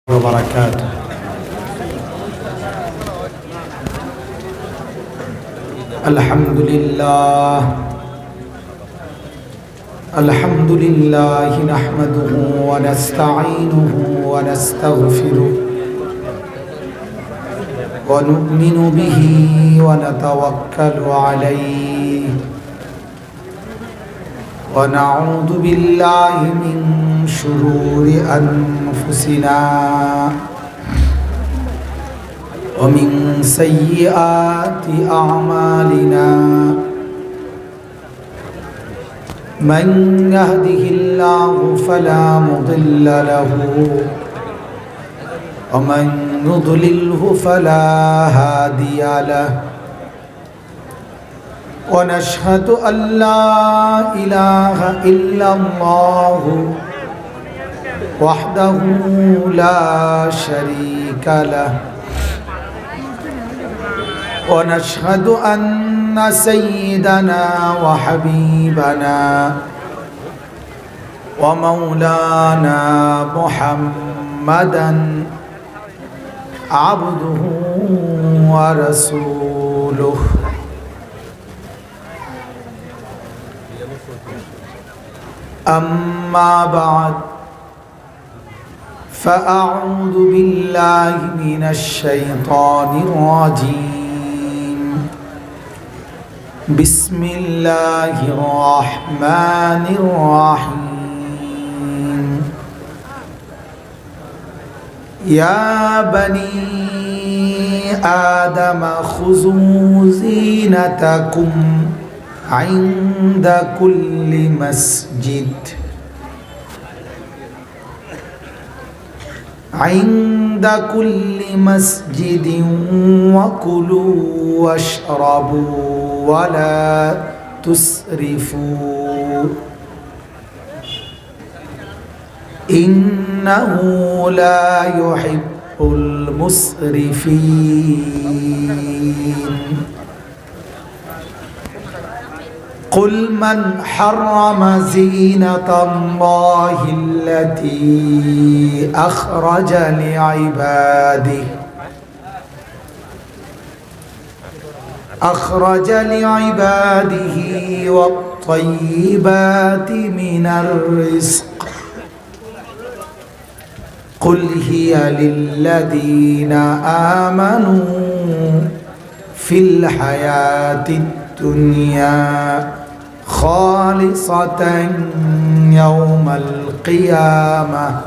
وبركاته. الحمد لله نحمده ونستعينه ونستغفره ونؤمن به ونتوكل عليه ونعوذ بالله من شرور أنفسنا ومن سيئات أعمالنا من يهده الله فلا مضل له ومن يضلله فلا هادي له ونشهد أن لا إله إلا الله وحده لا شريك له ونشهد أن سيدنا وحبيبنا ومولانا محمدا عبده ورسوله أما بعد فأعوذ بالله من الشيطان الرجيم بسم الله الرحمن الرحيم يا بني آدم خذوا زينتكم عند كل مسجد وكلوا واشربوا ولا تسرفوا إنه لا يحب المسرفين قل من حرم زينة الله التي أخرج لعباده والطيبات من الرزق قل هي للذين آمنوا في الحياة الدنيا خالصة يوم القيامة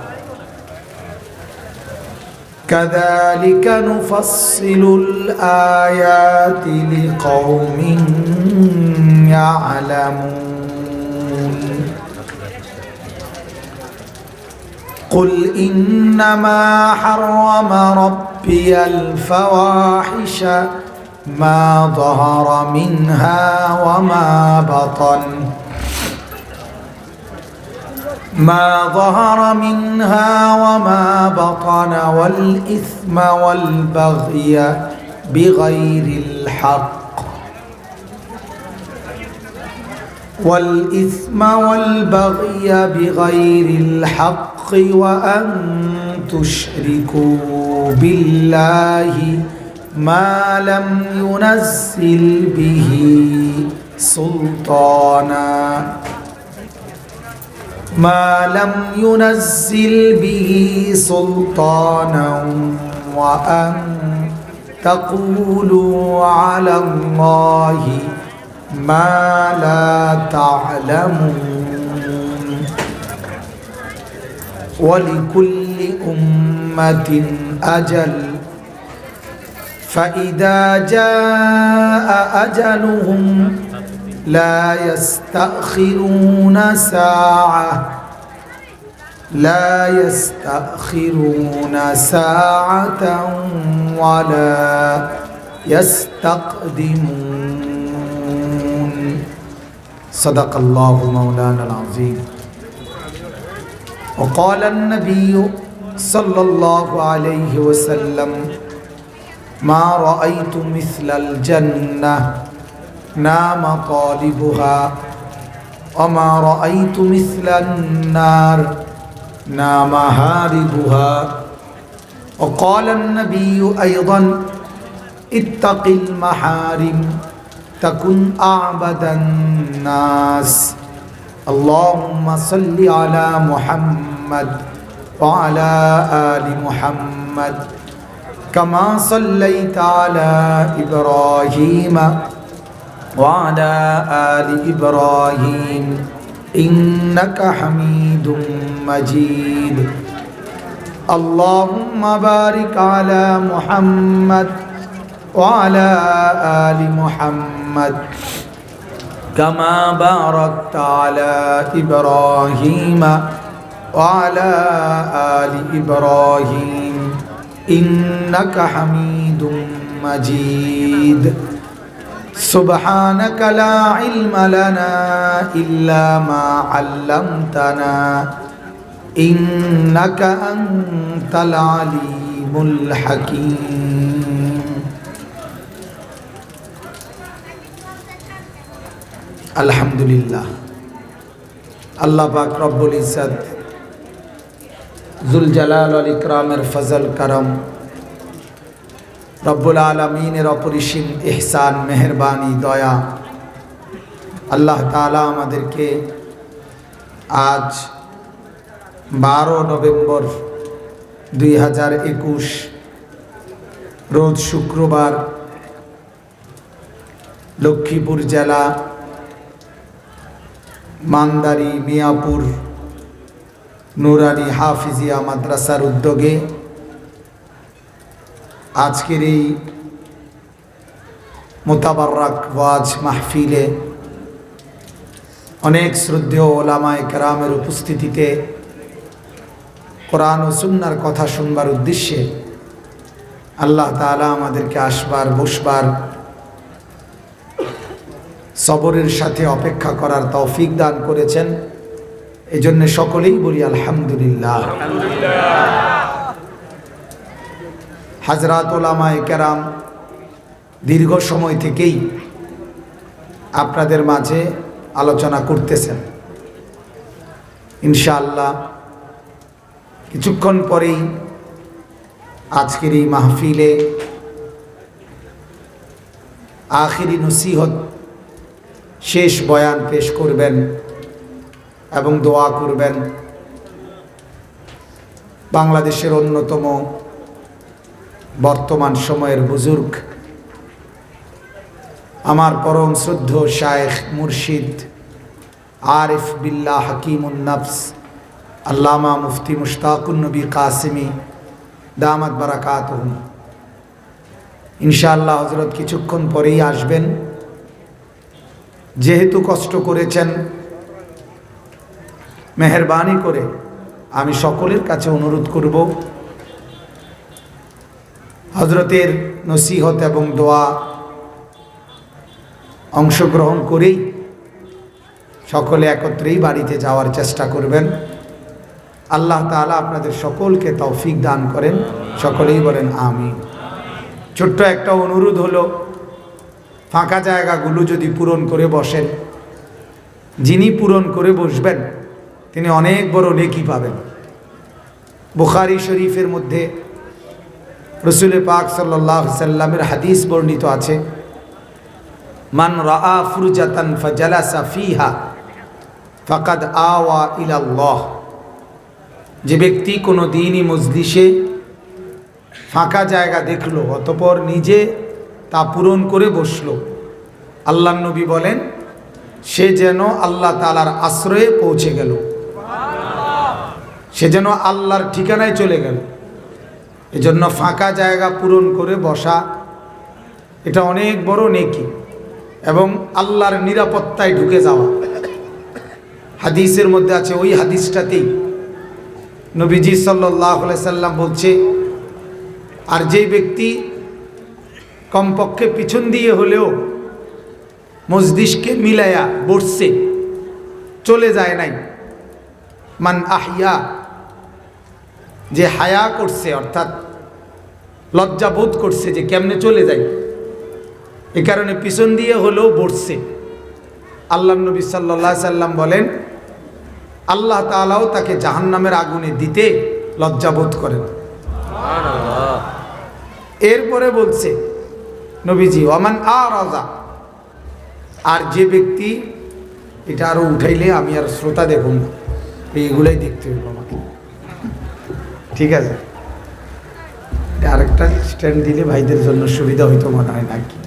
كذلك نفصل الآيات لقوم يعلمون قل إنما حرم ربي الفواحش ما ظهر منها وما بطن والإثم والبغي بغير الحق وأن تشركوا بالله ما لم ينزل به سلطانا وأن تقولوا على الله ما لا تعلمون ولكل أمة أجل فإذا جاء أجلهم لا يستأخرون ساعة ولا يستقدمون صدق الله مولانا العظيم وقال النبي صلى الله عليه وسلم ما رأيت مثل الجنة نام طالبها وما رأيت مثل النار نام هاربها وقال النبي أيضا اتق المحارم تكن أعبد الناس اللهم صل على محمد وعلى آل محمد كما صليت على إبراهيم وعلى آل إبراهيم إنك حميد مجيد اللهم بارك على محمد وعلى آل محمد كما باركت على إبراهيم وعلى آل إبراهيم إنك حميد مجيد سبحانك لا علم لنا إلا ما علمتنا إنك أنت العليم الحكيم الحمد لله আল্লাহ পাক রব্বুল ইজ্জত জুল জালাল ওয়াল ইকরামের ফজল করম রব্বুল আলামিনের অপরিসীম ইহসান মেহেরবানি দয়া আল্লাহ তাআলা আমাদেরকে আজ 12 নভেম্বর 2021 রোজ শুক্রবার লক্ষ্মীপুর জেলা মান্দারি মিয়াপুর নুরানি হাফিজিয়া মাদ্রাসার উদ্যোগে আজকের এই মুতাবাররাক ওয়াজ মাহফিলে অনেক শ্রদ্ধেয় ওলামায়ে কেরামের উপস্থিতিতে কোরআন ও সুন্নাহর কথা শুনবার উদ্দেশ্যে আল্লাহ তাআলা আমাদেরকে আসবার বসবার সবরের সাথে অপেক্ষা করার তৌফিক দান করেছেন এজন্য সকলেই বলি আলহামদুলিল্লাহ। হযরত উলামায়ে কেরাম দীর্ঘ সময় থেকেই আপনাদের মাঝে আলোচনা করতেছেন। ইনশাআল্লাহ কিছুক্ষণ পরেই আজকের এই মাহফিলে আখিরি নসিহত শেষ বয়ান পেশ করবেন এবং দোয়া করবেন বাংলাদেশের অন্যতম বর্তমান সময়ের বুজুর্গ আমার পরম শ্রদ্ধেয় শায়েখ মুর্শিদ আরিফ বিল্লাহ হাকিমুন নফস আল্লামা মুফতি মুশতাকুন নবী কাসিমি দামাত বারাকাতুহুম। ইনশাআল্লাহ হযরত কিছুক্ষণ পরেই আসবেন। যেহেতু কষ্ট করেছেন মেহেরবানি করে আমি সকলের কাছে অনুরোধ করব হযরতের নসিহত এবং দোয়া অংশগ্রহণ করেই সকলে একত্রেই বাড়িতে যাওয়ার চেষ্টা করবেন। আল্লাহ তাআলা আপনাদের সকলকে তৌফিক দান করেন, সকলেই বলেন আমিন। ছোট্ট একটা অনুরোধ হলো ফাঁকা জায়গাগুলো যদি পূরণ করে বসেন, যিনি পূরণ করে বসবেন তিনি অনেক বড় নেকি পাবেন। বুখারী শরীফের মধ্যে রাসূল পাক সাল্লাল্লাহু আলাইহি সাল্লামের হাদিস বর্ণিত আছে, মান রাআ ফুরজাতান ফাজালাসা ফিহা ফাকাদ আওয়া ইলাল্লাহ। যে ব্যক্তি কোনো দিনই মজলিসে ফাঁকা জায়গা দেখলো অতঃপর নিজে তা পূরণ করে বসলো, আল্লাহর নবী বলেন সে যেন আল্লাহ তাআলার আশ্রয়ে পৌঁছে গেল, সে যেন আল্লাহর ঠিকানায় চলে গেল। এজন্য ফাঁকা জায়গা পূরণ করে বসা এটা অনেক বড় নেকি এবং আল্লাহর নিরাপত্তায় ঢুকে যাওয়া। হাদিসের মধ্যে আছে, ওই হাদিসটাতেই নবীজি সাল্লাল্লাহু আলাইহি সাল্লাম বলছে, আর যেই ব্যক্তি কমপক্ষে পিছন দিয়ে হলেও মজলিসকে মিলায়া বসছে, চলে যায় নাই, মান আহিয়া, যে হায়া করছে অর্থাৎ লজ্জা বোধ করছে যে কেমনে চলে যায়, এ কারণে পিছন দিয়ে হলেও বসছে, আল্লাহর নবী সাল্লাল্লাহু আলাইহি সাল্লাম বলেন আল্লাহ তাআলাও তাকে জাহান্নামের আগুনে দিতে লজ্জা বোধ করেন। এরপরে বলছে নবীজি ওমান আরাজা, আর যে ব্যক্তি, এটা আরো উঠাইলে আমি আর শ্রোতা দেখুন না, এইগুলাই দেখতে হবে আমাকে, ঠিক আছে? আরেকটা স্ট্যান্ড দিলে ভাইদের জন্য সুবিধা হইতো মনে হয় নাকি।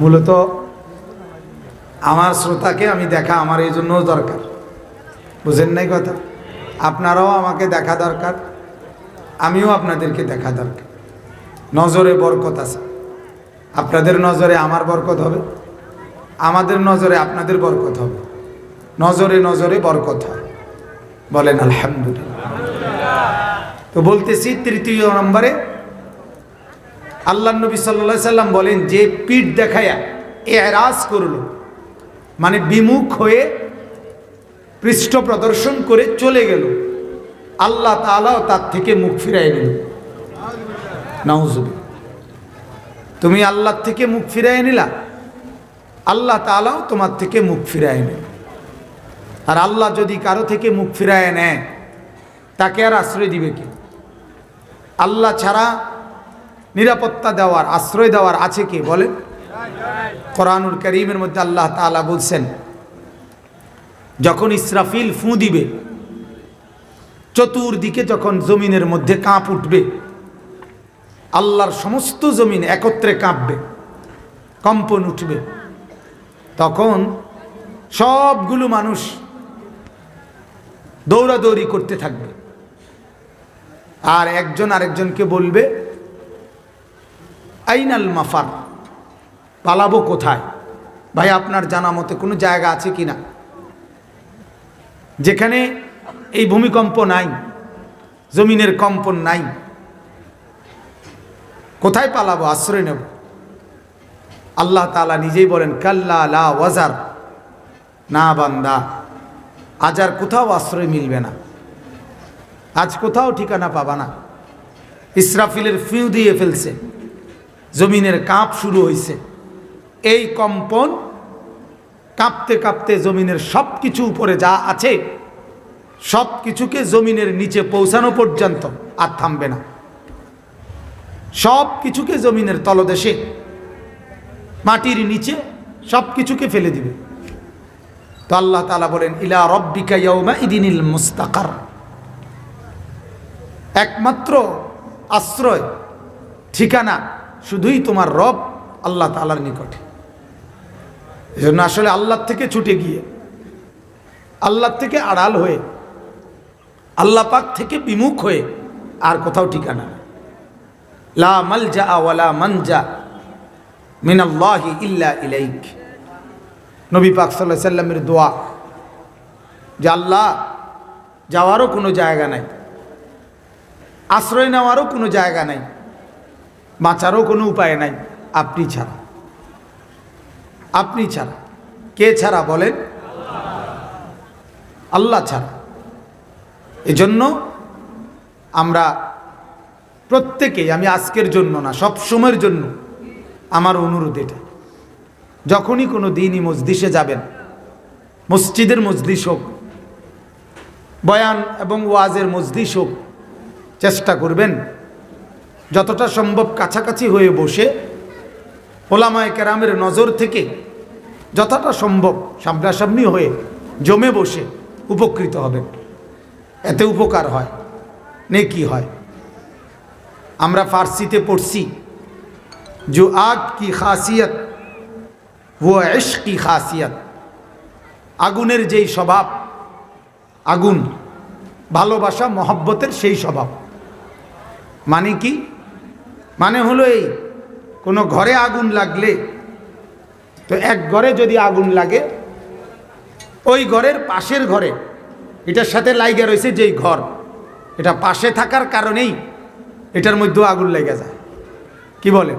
মূলত আমার শ্রোতাকে আমি দেখা আমার এই জন্যও দরকার, বুঝেন নাই কথা? আপনারাও আমাকে দেখা দরকার, আমিও আপনাদেরকে দেখা দরকার। নজরে বরকত আছে, আপনাদের নজরে আমার বরকত হবে, আমাদের নজরে আপনাদের বরকত হবে, নজরে নজরে বরকত হয়। বলেন আলহামদুলিল্লাহ। তো বলতেছি তৃতীয় নম্বরে আল্লাহ নবী সাল্লাল্লাহু আলাইহি সাল্লাম বলেন, যে পিঠ দেখায়া এরাজ করলো, মানে বিমুখ হয়ে পৃষ্ঠ প্রদর্শন করে চলে গেল, আল্লাহ তাআলাও তার থেকে মুখ ফিরাই নিল। নাউজুবিল্লাহ। তুমি আল্লাহর থেকে মুখ ফিরাই নিলা, আল্লাহ তাআলাও তোমার থেকে মুখ ফিরাই নিল। আর আল্লাহ যদি কারো থেকে মুখ ফিরায় নেয়, তাকে আর আশ্রয় দিবে কি? আল্লাহ ছাড়া নিরাপত্তা দেওয়ার, আশ্রয় দেওয়ার আছে কে বলেন? কোরআনুল কারীমের মধ্যে আল্লাহ তাআলা বলছেন, যখন ইসরাফিল ফু দিবে, চতুর্দিকে যখন জমিনের মধ্যে কাঁপ উঠবে, আল্লাহর সমস্ত জমিন একত্রে কাঁপবে, কম্পন উঠবে, তখন সবগুলো মানুষ দৌড়াদৌড়ি করতে থাকবে, আর একজন আরেকজনকে বলবে, আইনাল মাফার, পালাবো কোথায়? ভাই আপনার জানা মতে কোনো জায়গা আছে কিনা যেখানে এই ভূমিকম্প নাই, জমিনের কম্পন নাই? কোথায় পালাবো, আশ্রয় নেব? আল্লাহ তাআলা নিজেই বলেন, কাল্লা লা ওয়াজার, না বান্দা, আজ আর কোথাও আশ্রয় মিলবে না, আজ কোথাও ঠিকানা পাবা না। ইসরাফিলের ফিউ দিয়ে ফেলছে, জমিনের কাঁপ শুরু হয়েছে, এই কম্পন কাঁপতে কাঁপতে জমিনের সব কিছু উপরে যা আছে সব কিছুকে জমিনের নিচে পৌঁছানো পর্যন্ত আর থামবে না, সব কিছুকে জমিনের তলদেশে মাটির নিচে সব কিছুকে ফেলে দিবে। তো আল্লাহ তাআলা বলেন, ইলা রাব্বিকা ইয়াউমা ইদিনিল মুস্তাকার, একমাত্র আশ্রয় ঠিকানা শুধুই তোমার রব আল্লাহ তাআলার নিকটে। এজন্য আসলে আল্লাহ থেকে ছুটে গিয়ে, আল্লাহ থেকে আড়াল হয়ে, আল্লাহ পাক থেকে বিমুখ হয়ে আর কোথাও ঠিকানা নেই। লা মালজা ওয়ালা মানজা মিনাল্লাহি ইল্লা ইলাইক, নবী পাক সাল্লাল্লাহু আলাইহি সাল্লামের দোয়া, যে আল্লাহ, যাওয়ারও কোনো জায়গা নাই, আশ্রয় নেওয়ারও কোনো জায়গা নাই, বাঁচারও কোনো উপায় নাই, আপনি ছাড়া। আপনি ছাড়া কে ছাড়া বলেন? আল্লাহ ছাড়া। এজন্য আমরা প্রত্যেকেই, আমি আজকের জন্য না, সব সময়ের জন্য আমার অনুরোধ এটা, যখনই কোনো দিনই মজলিসে যাবেন, মসজিদের মজলিস হোক, বয়ান এবং ওয়াজের মজলিস হোক, চেষ্টা করবেন যতটা সম্ভব কাছাকাছি হয়ে বসে ওলামায়ে কেরামের নজর থেকে যতটা সম্ভব সামনাসামনি হয়ে জমে বসে উপকৃত হবেন। এতে উপকার হয়, নেকি হয়। আমরা ফার্সিতে পড়ছি, जो आग की खासियत वो इश्क की खासियत, আগুনের যেই স্বভাব, আগুন ভালোবাসা মহব্বতের সেই স্বভাব। মানে কি? মানে হলো এই, কোনো ঘরে আগুন লাগলে, তো এক ঘরে যদি আগুন লাগে, ওই ঘরের পাশের ঘরে, এটার সাথে লাইগা রয়েছে যেই ঘর, এটা পাশে থাকার কারণেই এটার মধ্যেও আগুন লেগে যায়। কি বলে?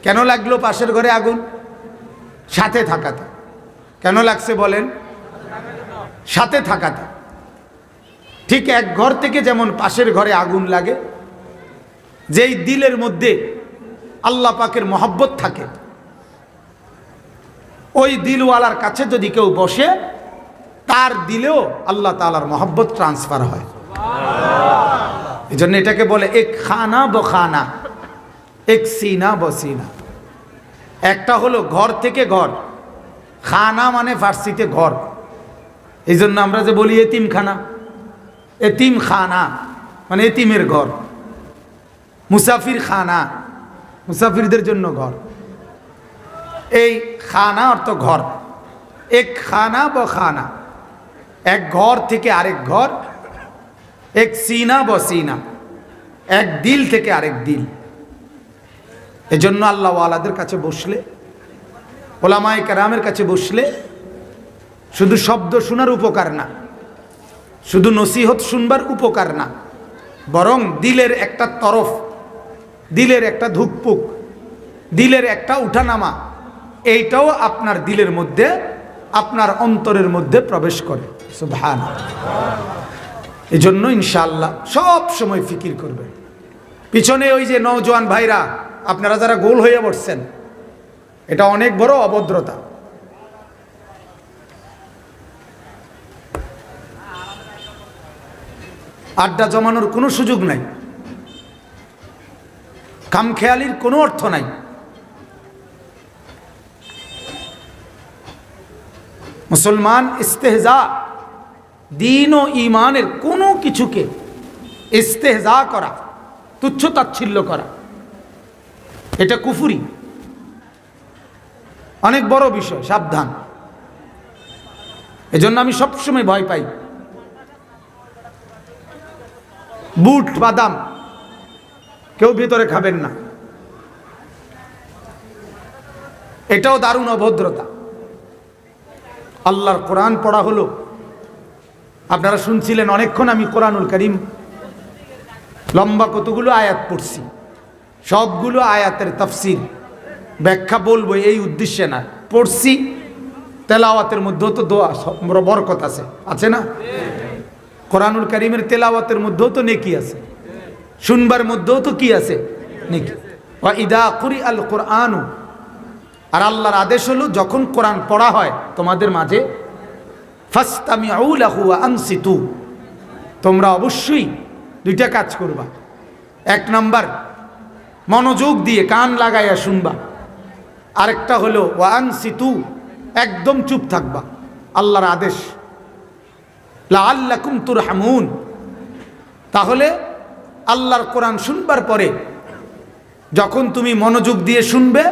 কেন লাগলো পাশের ঘরে আগুন? সাথে থাকাতে। কেন লাগছে বলেন? সাথে থাকাতে। ঠিক এক ঘর থেকে যেমন পাশের ঘরে আগুন লাগে, যেই দিলের মধ্যে আল্লাহ পাকের মহব্বত থাকে, ওই দিলওয়ালার কাছে যদি কেউ বসে, তার দিলেও আল্লাহ তাআলার মহব্বত ট্রান্সফার হয়। এই জন্য এটাকে বলে এক খানা বখানা, এক সিনা বসিনা। একটা হলো ঘর থেকে ঘর, খানা মানে ফার্সিতে ঘর। এই জন্য আমরা যে বলি এতিমখানা, এতিম খানা মানে এতিমের ঘর। মুসাফির খানা, মুসাফিরদের জন্য ঘর। এই খানা অর্থ ঘর। এক খানা বখানা, এক ঘর থেকে আরেক ঘর। এক সিনা বসিনা, এক দিল থেকে আরেক দিল। এজন্য আল্লাহ ওয়ালাদের কাছে বসলে, ওলামায়ে কেরামের কাছে বসলে শুধু শব্দ শোনার উপকার না, শুধু নসিহত শুনবার উপকার না, বরং দিলের একটা তরফ, দিলের একটা ধুকপুক, দিলের একটা উঠানামা, এইটাও আপনার দিলের মধ্যে, আপনার অন্তরের মধ্যে প্রবেশ করে। সুবহানাল্লাহ। এই জন্য ইনশাআল্লাহ সব সময় ফিকির করবেন। পিছনে ওই যে নওজোয়ান ভাইরা আপনারা যারা গোল হয়ে বসছেন, এটা অনেক বড় অভদ্রতা। আড্ডা জমানোর কোনো সুযোগ নাই, খামখেয়ালির কোনো অর্থ নাই। মুসলমান ইস্তেহজা, দিন ও ইমানের কোনো কিছুকে ইস্তেহজা করা, তুচ্ছ তাচ্ছিল্য করা, এটা কুফরি, অনেক বড় বিষয়, সাবধান। এজন্য আমি সবসময় ভয় পাই। বুট বাদাম কেউ ভিতরে খাবেন না, এটাও দারুণ অভদ্রতা। আল্লাহর কোরআন পড়া হলো, আপনারা শুনছিলেন অনেকক্ষণ আমি কোরআনুল কারীম লম্বা কতগুলো আয়াত পড়ছি, সবগুলো আয়াতের তাফসীর ব্যাখ্যা বলবো এই উদ্দেশ্যে না। পড়ছি, তেলাওয়াতের মধ্যেও তো দোয়া বরকত আছে, আছে না? কোরআনুল কারীমের তেলাওয়াতের মধ্যেও তো নেকি আছে, শুনবার মধ্যেও তো কি আছে? নেকি। ওয়া ইদা কুরিআল কুরআনু, আর আল্লাহর আদেশ হলো যখন কোরআন পড়া হয় তোমাদের মাঝে, ফাসতামিউ লাহু ওয়া আনসিতু, তোমরা অবশ্যই দুইটা কাজ করবা। এক নাম্বার মনোযোগ দিয়ে কান লাগাইয়া শুনবা, আরেকটা হলো ওয়া আনসিতু, একদম চুপ থাকবা। আল্লাহর আদেশ, লাআল্লাকুম তুরহামুন। তাহলে আল্লাহর কোরআন শুনবার পরে যখন তুমি মনোযোগ দিয়ে শুনবে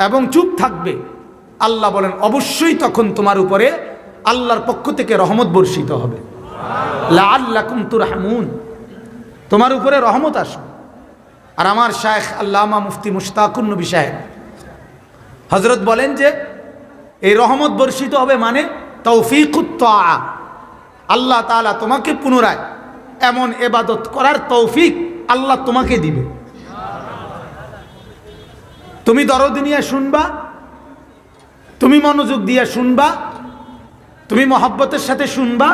এবং চুপ থাকবে, আল্লাহ বলেন অবশ্যই তখন তোমার উপরে আল্লাহর পক্ষ থেকে রহমত বর্ষিত হবে। লাআল্লাকুম তুরহামুন, তোমার উপরে রহমত আসবে। আর আমার শায়েখ আল্লামা মুফতি মুশতাকুন নবী সাহেব হযরত বলেন যে এই রহমত বর্ষিত হবে মানে তৌফিকুত তাআ, আল্লাহ তাআলা তোমাকে পুনরায় এমন ইবাদত করার তৌফিক আল্লাহ তোমাকে দিবে। তুমি দরদ নিয়ে শুনবা, তুমি মনোযোগ দিয়ে শুনবা, তুমি মহব্বতের সাথে শুনবা,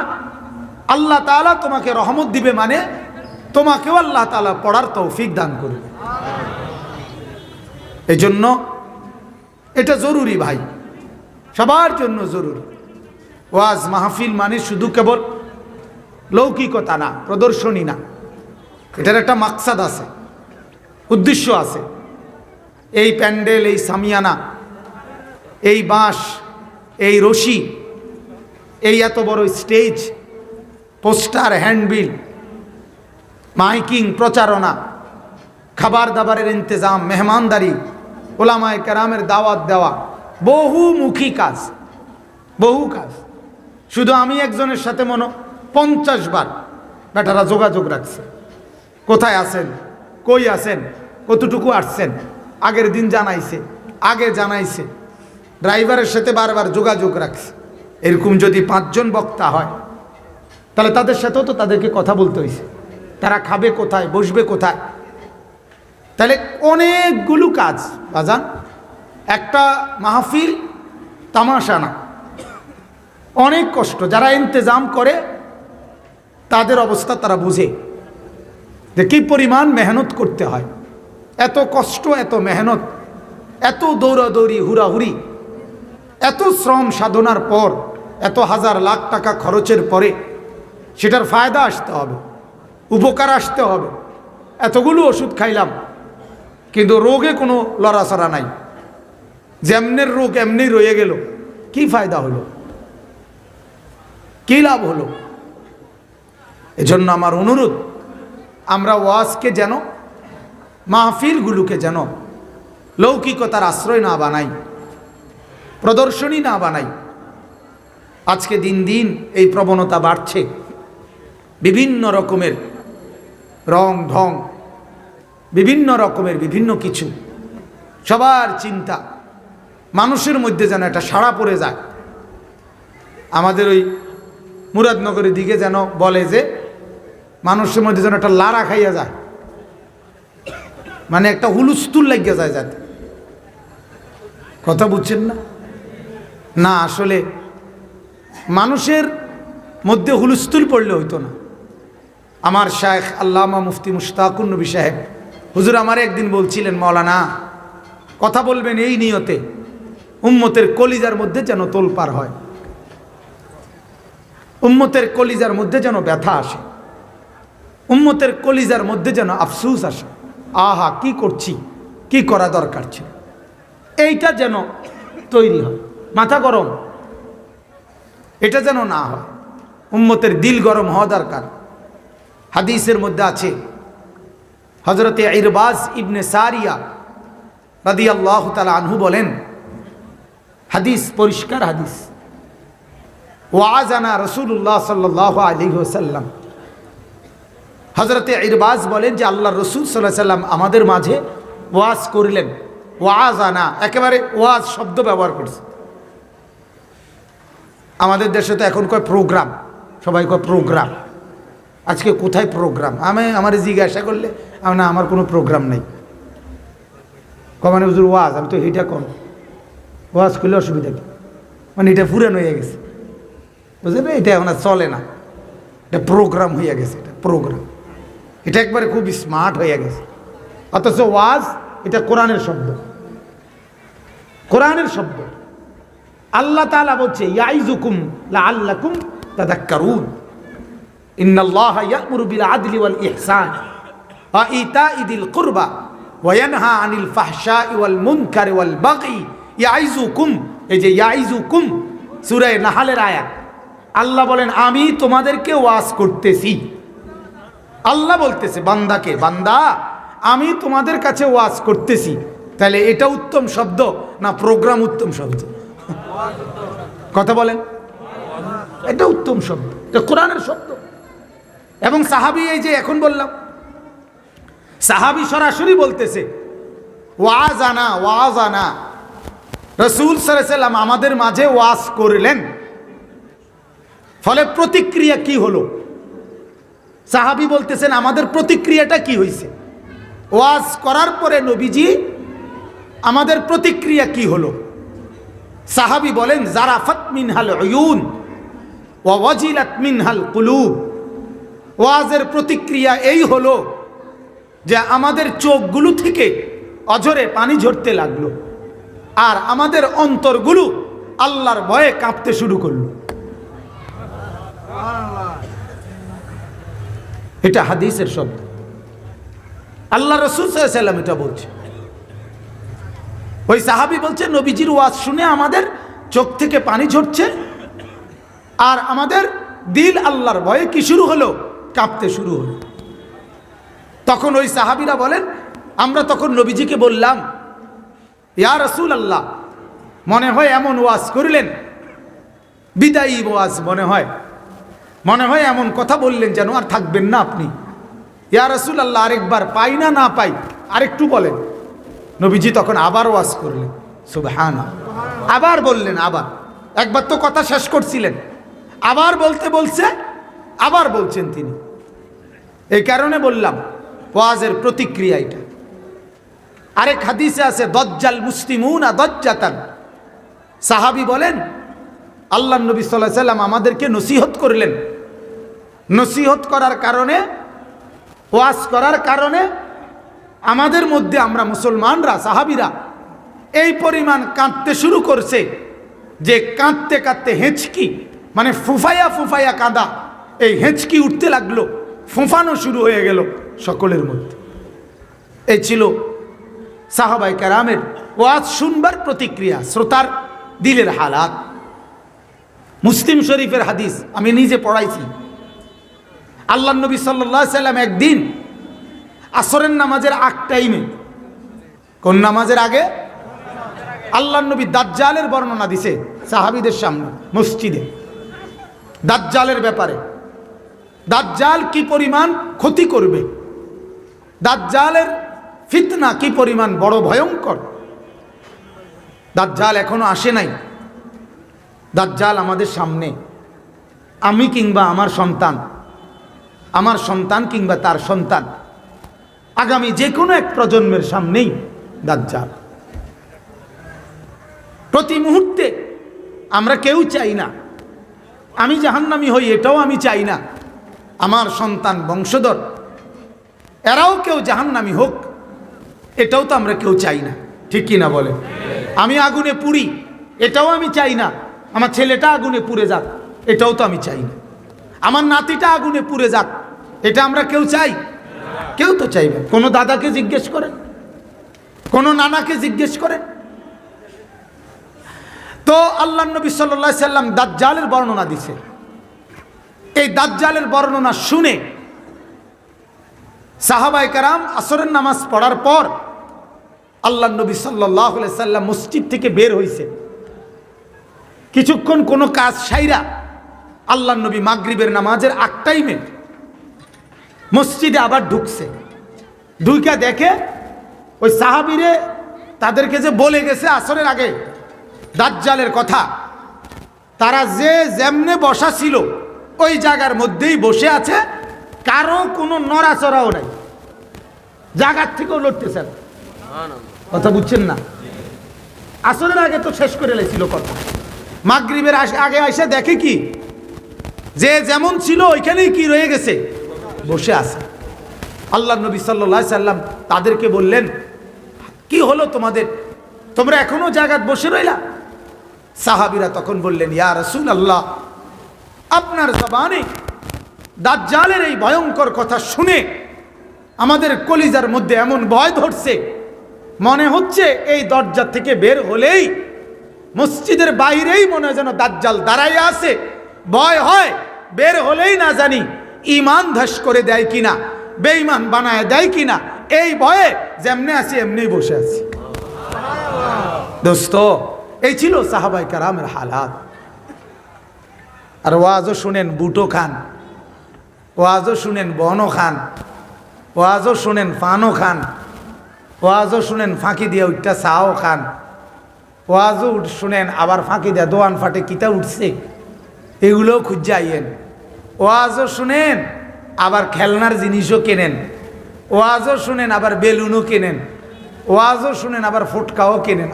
আল্লাহ তাআলা তোমাকে রহমত দিবে মানে তোমাকেও আল্লাহ তাআলা পড়ার তৌফিক দান করবে। এই জন্য এটা জরুরি ভাই, সবার জন্য জরুরি। ওয়াজ মাহফিল মানে শুধু কেবল লৌকিকতা না, প্রদর্শনী না, এটার একটা মাকসাদ আছে, উদ্দেশ্য আছে। এই প্যান্ডেল, এই সামিয়ানা, এই বাঁশ, এই রশি, এই এত বড় স্টেজ, পোস্টার, হ্যান্ডবিল, মাইকিং, প্রচারণা, খাবার দাবারের ইন্তজাম, মেহমানদারি, ওলামায়ে কেরামের দাওয়াত দেওয়া, বহুমুখী কাজ, বহু কাজ। শুধু আমি একজনের সাথে 50 বার বেটারা যোগাযোগ রাখছে, কোথায় আছেন, কই আছেন, কতটুকু আসছেন, আগের দিন জানাইছে, আগে জানাইছে, ড্রাইভারের সাথে বারবার যোগাযোগ রাখছে। এরকম যদি 5 জন বক্তা হয় তাহলে তাদের সাথেও তো তাদেরকে কথা বলতে হয়েছে, তারা খাবে কোথায়, বসবে কোথায়। তাহলে অনেকগুলো কাজ বাজান, একটা মাহফিল তামাশা না, অনেক কষ্ট। যারা ইন্তজাম করে তাদের অবস্থা তারা বুঝে যে কি পরিমাণ মেহনত করতে হয়, এত কষ্ট, এত মেহনত, এত দৌড়াদৌড়ি, হুড়াহুড়ি, এত শ্রম সাধনার পর, এত হাজার লাখ টাকা খরচের পরে সেটার ফায়দা আসতে হবে, উপকার আসতে হবে। এতগুলো ওষুধ খাইলাম কিন্তু রোগে কোনো লড়াচড়া নাই, যেমনের রোগ এমনি রয়ে গেল, কি ফায়দা হলো, কি লাভ হলো? এজন্য আমার অনুরোধ, আমরা ওয়াজকে যেন, মাহফিলগুলোকে যেন লৌকিকতার আশ্রয় না বানাই, প্রদর্শনী না বানাই। আজকে দিন দিন এই প্রবণতা বাড়ছে, বিভিন্ন রকমের রং ঢং, বিভিন্ন রকমের বিভিন্ন কিছু, সবার চিন্তা মানুষের মধ্যে যেন একটা সাড়া পড়ে যায়। আমাদের ওই মুরাদনগরের দিকে যেন বলে যে মানুষের মধ্যে যেন একটা লারা খাইয়া যায়, মানে একটা হুলুস্থুল লাগিয়ে যায় যাতে। কথা বুঝছেন না? না, আসলে মানুষের মধ্যে হুলুস্থুল পড়লে হইতো না। আমার শায়েখ আল্লামা মুফতি মুশতাকুর নবী সাহেব হুজুর আমার একদিন বলছিলেন, মৌলানা কথা বলবেন এই নিয়তে উম্মতের কলিজার মধ্যে যেন তোলপার হয়, উম্মতের কলিজার মধ্যে যেন ব্যথা আসে, উম্মতের কলিজার মধ্যে যেন আফসোস আসে, আহা কি করছি, কি করা দরকার ছিল, এইটা যেন তৈরি হয়। মাথা গরম এটা যেন না হয়, উম্মতের দিল গরম হওয়া দরকার। হাদিসের মধ্যে আছে, হযরতে ইরবাজ ইবনে সারিয়া রাদিয়াল্লাহু তাআলা আনহু বলেন, হাদিস পরিষ্কার হাদিস, ওয়াজানা রাসূলুল্লাহ সাল্লাল্লাহু আলাইহি ওয়াসাল্লাম, হযরতে ইরবাজ বলেন যে আল্লাহর রাসূল সাল্লাল্লাহু আলাইহি ওয়াসাল্লাম আমাদের মাঝে ওয়াজ করলেন। ওয়াজানা একেবারে ওয়াজ শব্দ ব্যবহার করছে। আমাদের দেশে তো এখন কয় প্রোগ্রাম, সবাই কয় প্রোগ্রাম। আজকে কোথায় প্রোগ্রাম? আমার জিজ্ঞাসা করলে আমি না, আমার কোনো প্রোগ্রাম নেই। কমানে হুজুর ওয়াজ, আমি তো এইটা কম ওয়াজ করলে অসুবিধা কি, মানে এটা পুরানো হয়ে গেছে, বুঝলেন? এটা এখন আর চলে না, এটা প্রোগ্রাম হয়ে গেছে, এটা প্রোগ্রাম, এটা একবারে খুব স্মার্ট হয়ে গেছে। অথচ ওয়াজ এটা কোরআনের শব্দ, কোরআনের শব্দ। আল্লাহ তাআলা বলছে ইয়াইজুকুম লাআল্লাকুম তাযাক্কারুন, ইন্নাল্লাহা ইয়া'মুরু বিল আদলি ওয়াল ইহসান ওয়া ইতাই যিল কুরবা ওয়া ইয়ানহা আনিল ফাহশাই ওয়াল মুনকারি ওয়াল বাগই ইয়াইজুকুম। এই যে ইয়াইজুকুম সূরা নাহলের আয়াত, আল্লাহ বলেন আমি তোমাদেরকে ওয়াজ করতেছি। আল্লাহ বলতেছে বান্দাকে, বান্দা আমি তোমাদের কাছে ওয়াজ করতেছি। তাহলে এটা উত্তম শব্দ না প্রোগ্রাম উত্তম শব্দ? কথা বলেন, এটা উত্তম শব্দ, এটা কোরআনের শব্দ। এবং সাহাবী, এই যে এখন বললাম, সাহাবী সরাসরি বলতেছে ওয়াজানা ওয়াজানা, রাসূল সাল্লাল্লাহু আলাইহি ওয়াসাল্লাম আমাদের মাঝে ওয়াজ করলেন। ফলে প্রতিক্রিয়া কি হলো? সাহাবী বলতেছেন আমাদের প্রতিক্রিয়াটা কি হয়েছে? ওয়াজ করার পরে নবীজি আমাদের প্রতিক্রিয়া কি হলো? সাহাবী বলেন জারাফাত মিনহাল উয়ুন ওয়া ওয়াজিলাত মিনহাল কুলুব। ওয়াজের প্রতিক্রিয়া এই হলো যে আমাদের চোখগুলো থেকে অঝরে পানি ঝরতে লাগলো, আর আমাদের অন্তরগুলো আল্লাহর ভয়ে কাঁপতে শুরু করলো। এটা হাদিসের শব্দ, আল্লাহ রাসূল সাল্লাল্লাহু আলাইহি ওয়াসাল্লাম এটা বলছে। ওই সাহাবী বলছে নবীজির ওয়াজ শুনে আমাদের চোখ থেকে পানি ঝরছে, আর আমাদের দিল আল্লাহর ভয়ে কি শুরু হলো? কাঁপতে শুরু হলো। তখন ওই সাহাবীরা বলেন, আমরা তখন নবীজিকে বললাম ইয়া রাসূলুল্লাহ, মনে হয় এমন ওয়াজ করলেন, বিদায়ী ওয়াজ মনে হয় এমন কথা বললেন যেন আর থাকবেন না আপনি। ইয়া রাসূলুল্লাহ, আরেকবার পাই না না পাই আরেকটু বলেন। নবীজি তখন আবার ওয়াজ করলেন, সুবহানাল্লাহ, আবার বললেন, আবার একবার তো কথা শেষ করছিলেন, আবার আবার বলছেন তিনি। এই কারণে বললাম ওয়াজের প্রতিক্রিয়া এটা। আরেক হাদিসে আছে দজ্জাল মুসলিমুনা দজ্জাতান, সাহাবী বলেন আল্লাহর নবী সাল্লাল্লাহু আলাইহি ওয়াসাল্লাম আমাদেরকে নসিহত করলেন। নসিহত করার কারণে, ওয়াজ করার কারণে আমাদের মধ্যে আমরা মুসলমানরা, সাহাবীরা এই পরিমাণ কাঁদতে শুরু করছে যে কাঁদতে কাঁদতে হেঁচকি, মানে ফুফায়া ফুফায়া কাঁদা, এই হেঁচকি উঠতে লাগলো, ফোঁফানো শুরু হয়ে গেল সকলের মধ্যে। এই ছিল সাহাবায়ে কেরামের ওয়াজ শুনবার প্রতিক্রিয়া, শ্রোতার দিলের হালাত। মুসলিম শরীফের হাদিস, আমি নিজে পড়াইছি। আল্লাহ নবী সাল্লাল্লাহু আলাইহি সাল্লাম একদিন আসরের নামাজের আগ টাইমে, কোন নামাজের আগে? আল্লাহ নবী দাজ্জালের বর্ণনা দিছে সাহাবীদের সামনে মসজিদে, দাজ্জালের ব্যাপারে। দাজ্জাল কি পরিমাণ ক্ষতি করবে, দাজ্জালের ফিতনা কি পরিমাণ বড় ভয়ঙ্কর। দাজ্জাল এখনো আসে নাই, দাজ্জাল আমাদের সামনে। আমি কিংবা আমার সন্তান কিংবা তার সন্তান, আগামী যে কোনো এক প্রজন্মের সামনেই দাজ্জাল। প্রতি মুহূর্তে আমরা কেউ চাই না আমি জাহান্নামী হই, এটাও আমি চাই না আমার সন্তান বংশধর এরাও কেউ জাহান্নামী হোক, এটাও তো আমরা কেউ চাই না, ঠিক কি না বলে? আমি আগুনে পুড়ি, এটাও আমি চাই না আমার ছেলেটা আগুনে পুড়ে যাক, এটাও তো আমি চাই না আমার নাতিটা আগুনে পুড়ে যাক, এটা আমরা কেউ চাই? কেউ তো চাইবে। কোনো দাদাকে জিজ্ঞেস করেন, কোনো নানাকে জিজ্ঞেস করেন। তো আল্লাহ নবী সাল্লাল্লাহু আলাইহি সাল্লাম দাজ্জালের বর্ণনা দিছে। এই দাজ্জালের বর্ণনা শুনে সাহাবায়ে কেরাম আসরের নামাজ পড়ার পর আল্লাহ নবী সাল্লাল্লাহু আলাইহি সাল্লাম মসজিদ থেকে বের হইছে। কিছুক্ষণ কোনো কাজ সাইরা আল্লাহ নবী মাগরিবের নামাজের আগ টাইমে মসজিদে আবার ঢুকছে। ঢুইকা দেখে ওই সাহাবীরে তাদেরকে যে বলে গেছে আসরের আগে দাজ্জালের কথা, তারা যে যেমনে বসা ছিল ওই জায়গার মধ্যেই বসে আছে, কারো কোনো নড়াচড়াও নাই, জায়গার থেকেও লড়তেছে না। কথা বুঝছেন না? আসরের আগে তো শেষ করে লেছিল কথা, মাগরিবের আগে এসে দেখে কি যে যেমন ছিল ওইখানেই কি রয়ে গেছে, বসে আছে। আল্লাহ নবী সাল্লাল্লাহু আলাইহি সাল্লাম তাদেরকে বললেন, কি হলো তোমাদের, তোমরা এখনো জায়গায় বসে রইলা? সাহাবীরা তখন বললেন, ইয়া রাসূলুল্লাহ, আপনার জবানে দাজ্জালের এই ভয়ঙ্কর কথা শুনে আমাদের কলিজার মধ্যে এমন ভয় ধরছে, মনে হচ্ছে এই দরজা থেকে বের হলেই মসজিদের বাইরেই মনে হয় যেন দাজ্জাল দাঁড়াইয়া আছে। ভয় হয় বের হলেই না জানি ঈমান ধ্বংস করে দেয় কিনা, বেঈমান বানায় দেয় কিনা, এই ভয়ে যেমনে আছি এমনি বসে আছি। দোস্ত, এই ছিল সাহাবায়ে কেরামের হালাত। আর ওয়াজও শুনেন বুটো খান, ওয়াজও শুনেন বনও খান, ওয়াজও শুনেন পানও খান, ওয়াজও শুনেন ফাঁকি দিয়ে উঠটা চাও খান, ওয়াজও শুনেন আবার ফাঁকি দিয়ে দোয়ান ফাটে কিতা উঠছে এগুলোও খুঁজে আইয়েন। ওয়াজও শুনেন আবার খেলনার জিনিসও কেনেন, ওয়াজও শুনেন আবার বেলুনও কেনেন, ওয়াজও শুনেন আবার ফুটকাও কেনেন।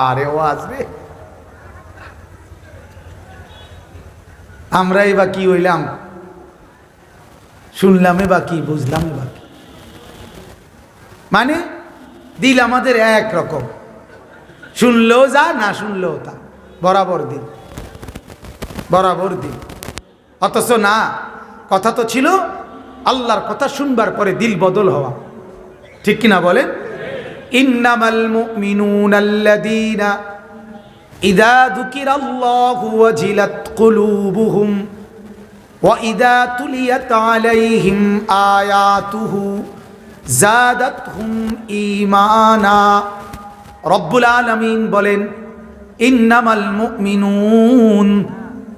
আরে ওয়াজ রে, আমরাই বা কি হইলাম, শুনলামে বা কি, বুঝলামে বা কি। মানে দিল আমাদের এক রকম, শুনলেও যা, না শুনলেও তা, বরাবর দিন, বরাবর দিন। অথচ না, কথা তো ছিল আল্লাহর কথা শুনবার পরে দিল বদল হওয়া, ঠিক কিনা বলেন? ইন্নামাল মুমিনুনাল্লাযীনা ইযা যুকিরাল্লাহু ওয়াজিলাত কুলুবুহুম ওয়া ইযা তুলিয়াত আলাইহিম আয়াতুহু যাদাতহুম ঈমানা। রব্বুল আলামিন বলেন, ইন্নামাল মুমিনুন,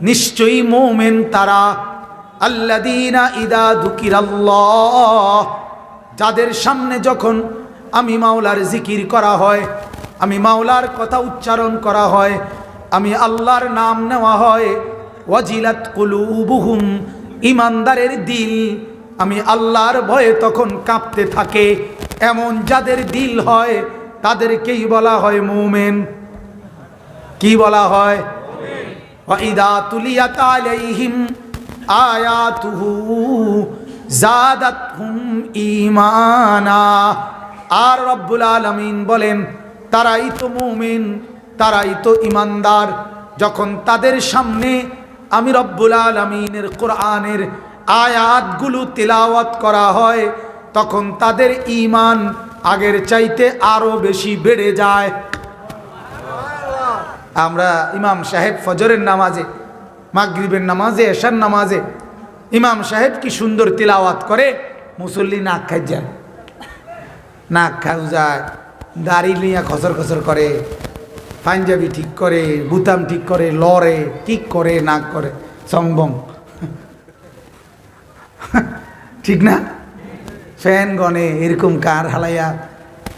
নিশ্চয়ই মুমিন তারা, আল্লাযীনা ইযা যুকিরাল্লাহ, যাদের সামনে যখন আমি মাওলার জিকির করা হয়, আমি মাওলার কথা উচ্চারণ করা হয়, আমি আল্লাহর নাম নেওয়া হয়, ওয়াজিলাত কুলুবুহুম, ইমানদারের দিল আমি আল্লাহর ভয়ে তখন কাঁপতে থাকে, এমন যাদের দিল হয় তাদেরকেই বলা হয় মুমিন। কি বলা হয়? ওয়া ইযা তুলিয়াত আলাইহিম আয়াতুহু যাদাতহুম ঈমানা। আর রব্বুল আলামিন বলেন, তারাই তো মুমিন, তারাই তো ইমানদার, যখন তাদের সামনে আমি রব্বুল আলামিনের কোরআনের আয়াতগুলো তিলাওয়াত করা হয় তখন তাদের ঈমান আগের চাইতে আরো বেশি বেড়ে যায়। আমরা ইমাম সাহেব ফজরের নামাজে, মাগরিবের নামাজে, এশার নামাজে ইমাম সাহেব কি সুন্দর তিলাওয়াত করে, মুসল্লি নাক খাই যায়, নাক খাও যায়, দাড়ি নিয়ে খসর খসর করে, পাঞ্জাবি ঠিক করে, বুতাম ঠিক করে, লড়ে ঠিক করে, নাক করে সংবং, ঠিক না? ফ্যান গনে এরকম কার হালাইয়া,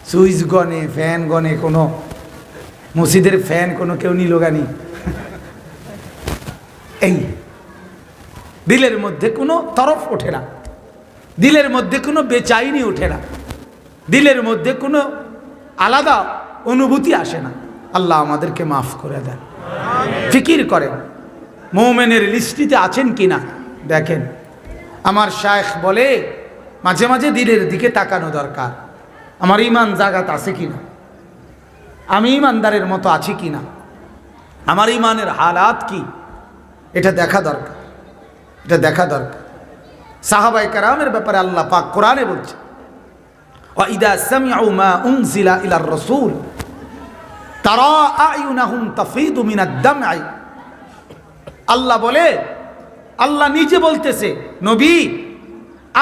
সুইচ গনে, ফ্যান গনে, কোনো মসজিদের ফ্যান কোনো কেউ নিল গানি। এই দিলের মধ্যে কোনো তরফ ওঠে না, দিলের মধ্যে কোনো বেচাইনি ওঠে না, দিলের মধ্যে কোনো আলাদা অনুভূতি আসে না। আল্লাহ আমাদেরকে মাফ করে দেন। ফিকির করেন মুমিনের লিস্টিতে আছেন কিনা দেখেন। আমার শায়েখ বলে মাঝে মাঝে দিলের দিকে তাকানো দরকার, আমার ঈমান জাগাত আছে কিনা, আমি ঈমানদারের মতো আছি কিনা, আমার ঈমানের হালাত কি, এটা দেখা দরকার, এটা দেখা দরকার। সাহাবায়ে কেরামের ব্যাপারে আল্লাহ পাক কোরআনে বলছে, ওয়া ইদা সামিউ মা উনজিলা ইলার রাসূল তারা আয়ুনাহুম তাফিদু মিনাদ দামঈ। আল্লাহ বলে, আল্লাহ নিজে বলতেছে, নবী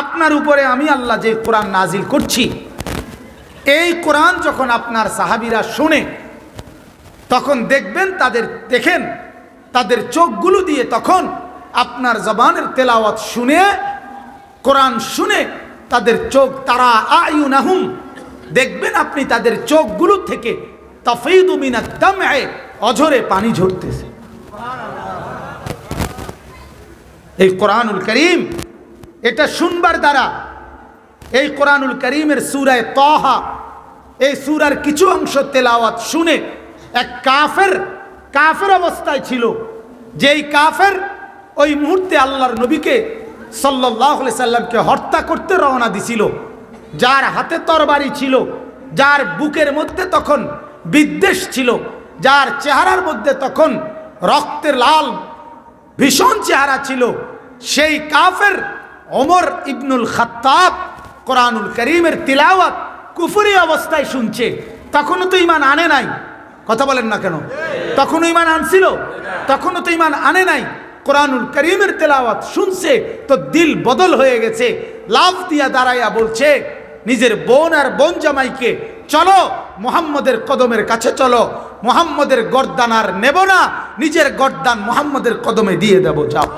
আপনার উপরে আমি আল্লাহ যে কোরআন নাজিল করছি, এই কোরআন যখন আপনার সাহাবীরা শুনে তখন দেখবেন দেখেন তাদের চোখগুলো দিয়ে তখন আপনার জবানের তেলাওয়াত শুনে, কোরআন শুনে তাদের চোখ, তারা আয়ুনাহুম, দেখবেন আপনি তাদের চোখগুলো থেকে তাফিদু মিনাদ দামঈ, অঝরে পানি ঝরতেছে। এই কোরআনুল কারীম, এটা শুনবার দ্বারা, এই কোরআনুল কারীমের সূরা তাহা, এই সূরার কিছু অংশ তেলাওয়াত শুনে এক কাফের অবস্থায় ছিল, যেই কাফের ওই মুহূর্তে আল্লাহর নবীকে সাল্লাল্লাহু আলাইহি সাল্লামকে হত্যা করতে রওনা দিছিল, যার হাতে তরবারি ছিল, যার বুকের মধ্যে তখন বিদ্বেষ ছিল, যার চেহারার মধ্যে তখন রক্তের লাল ভীষণ চেহারা ছিল, সেই কাফের ওমর ইবনুল খাত্তাব কোরআনুল কারীমের তিলাওয়াত কুফরি অবস্থায় শুনছে। তখনও তো ঈমান আনে নাই, কথা বলেন না কেন? তখনও ঈমান আনছিল? তখনও তো ঈমান আনে নাই। কোরআনুল কারীমের তেলাওয়াত শুনছে তো দিল বদল হয়ে গেছে, লাফ দিয়া দাঁড়াইয়া বলছে নিজের বোন আর বোন জামাইকে, চলো মুহাম্মদের কদমের কাছে চলো, মুহাম্মদের গর্দান আর নেব না, নিজের গর্দান মুহাম্মদের কদমে দিয়ে দেব, যাও।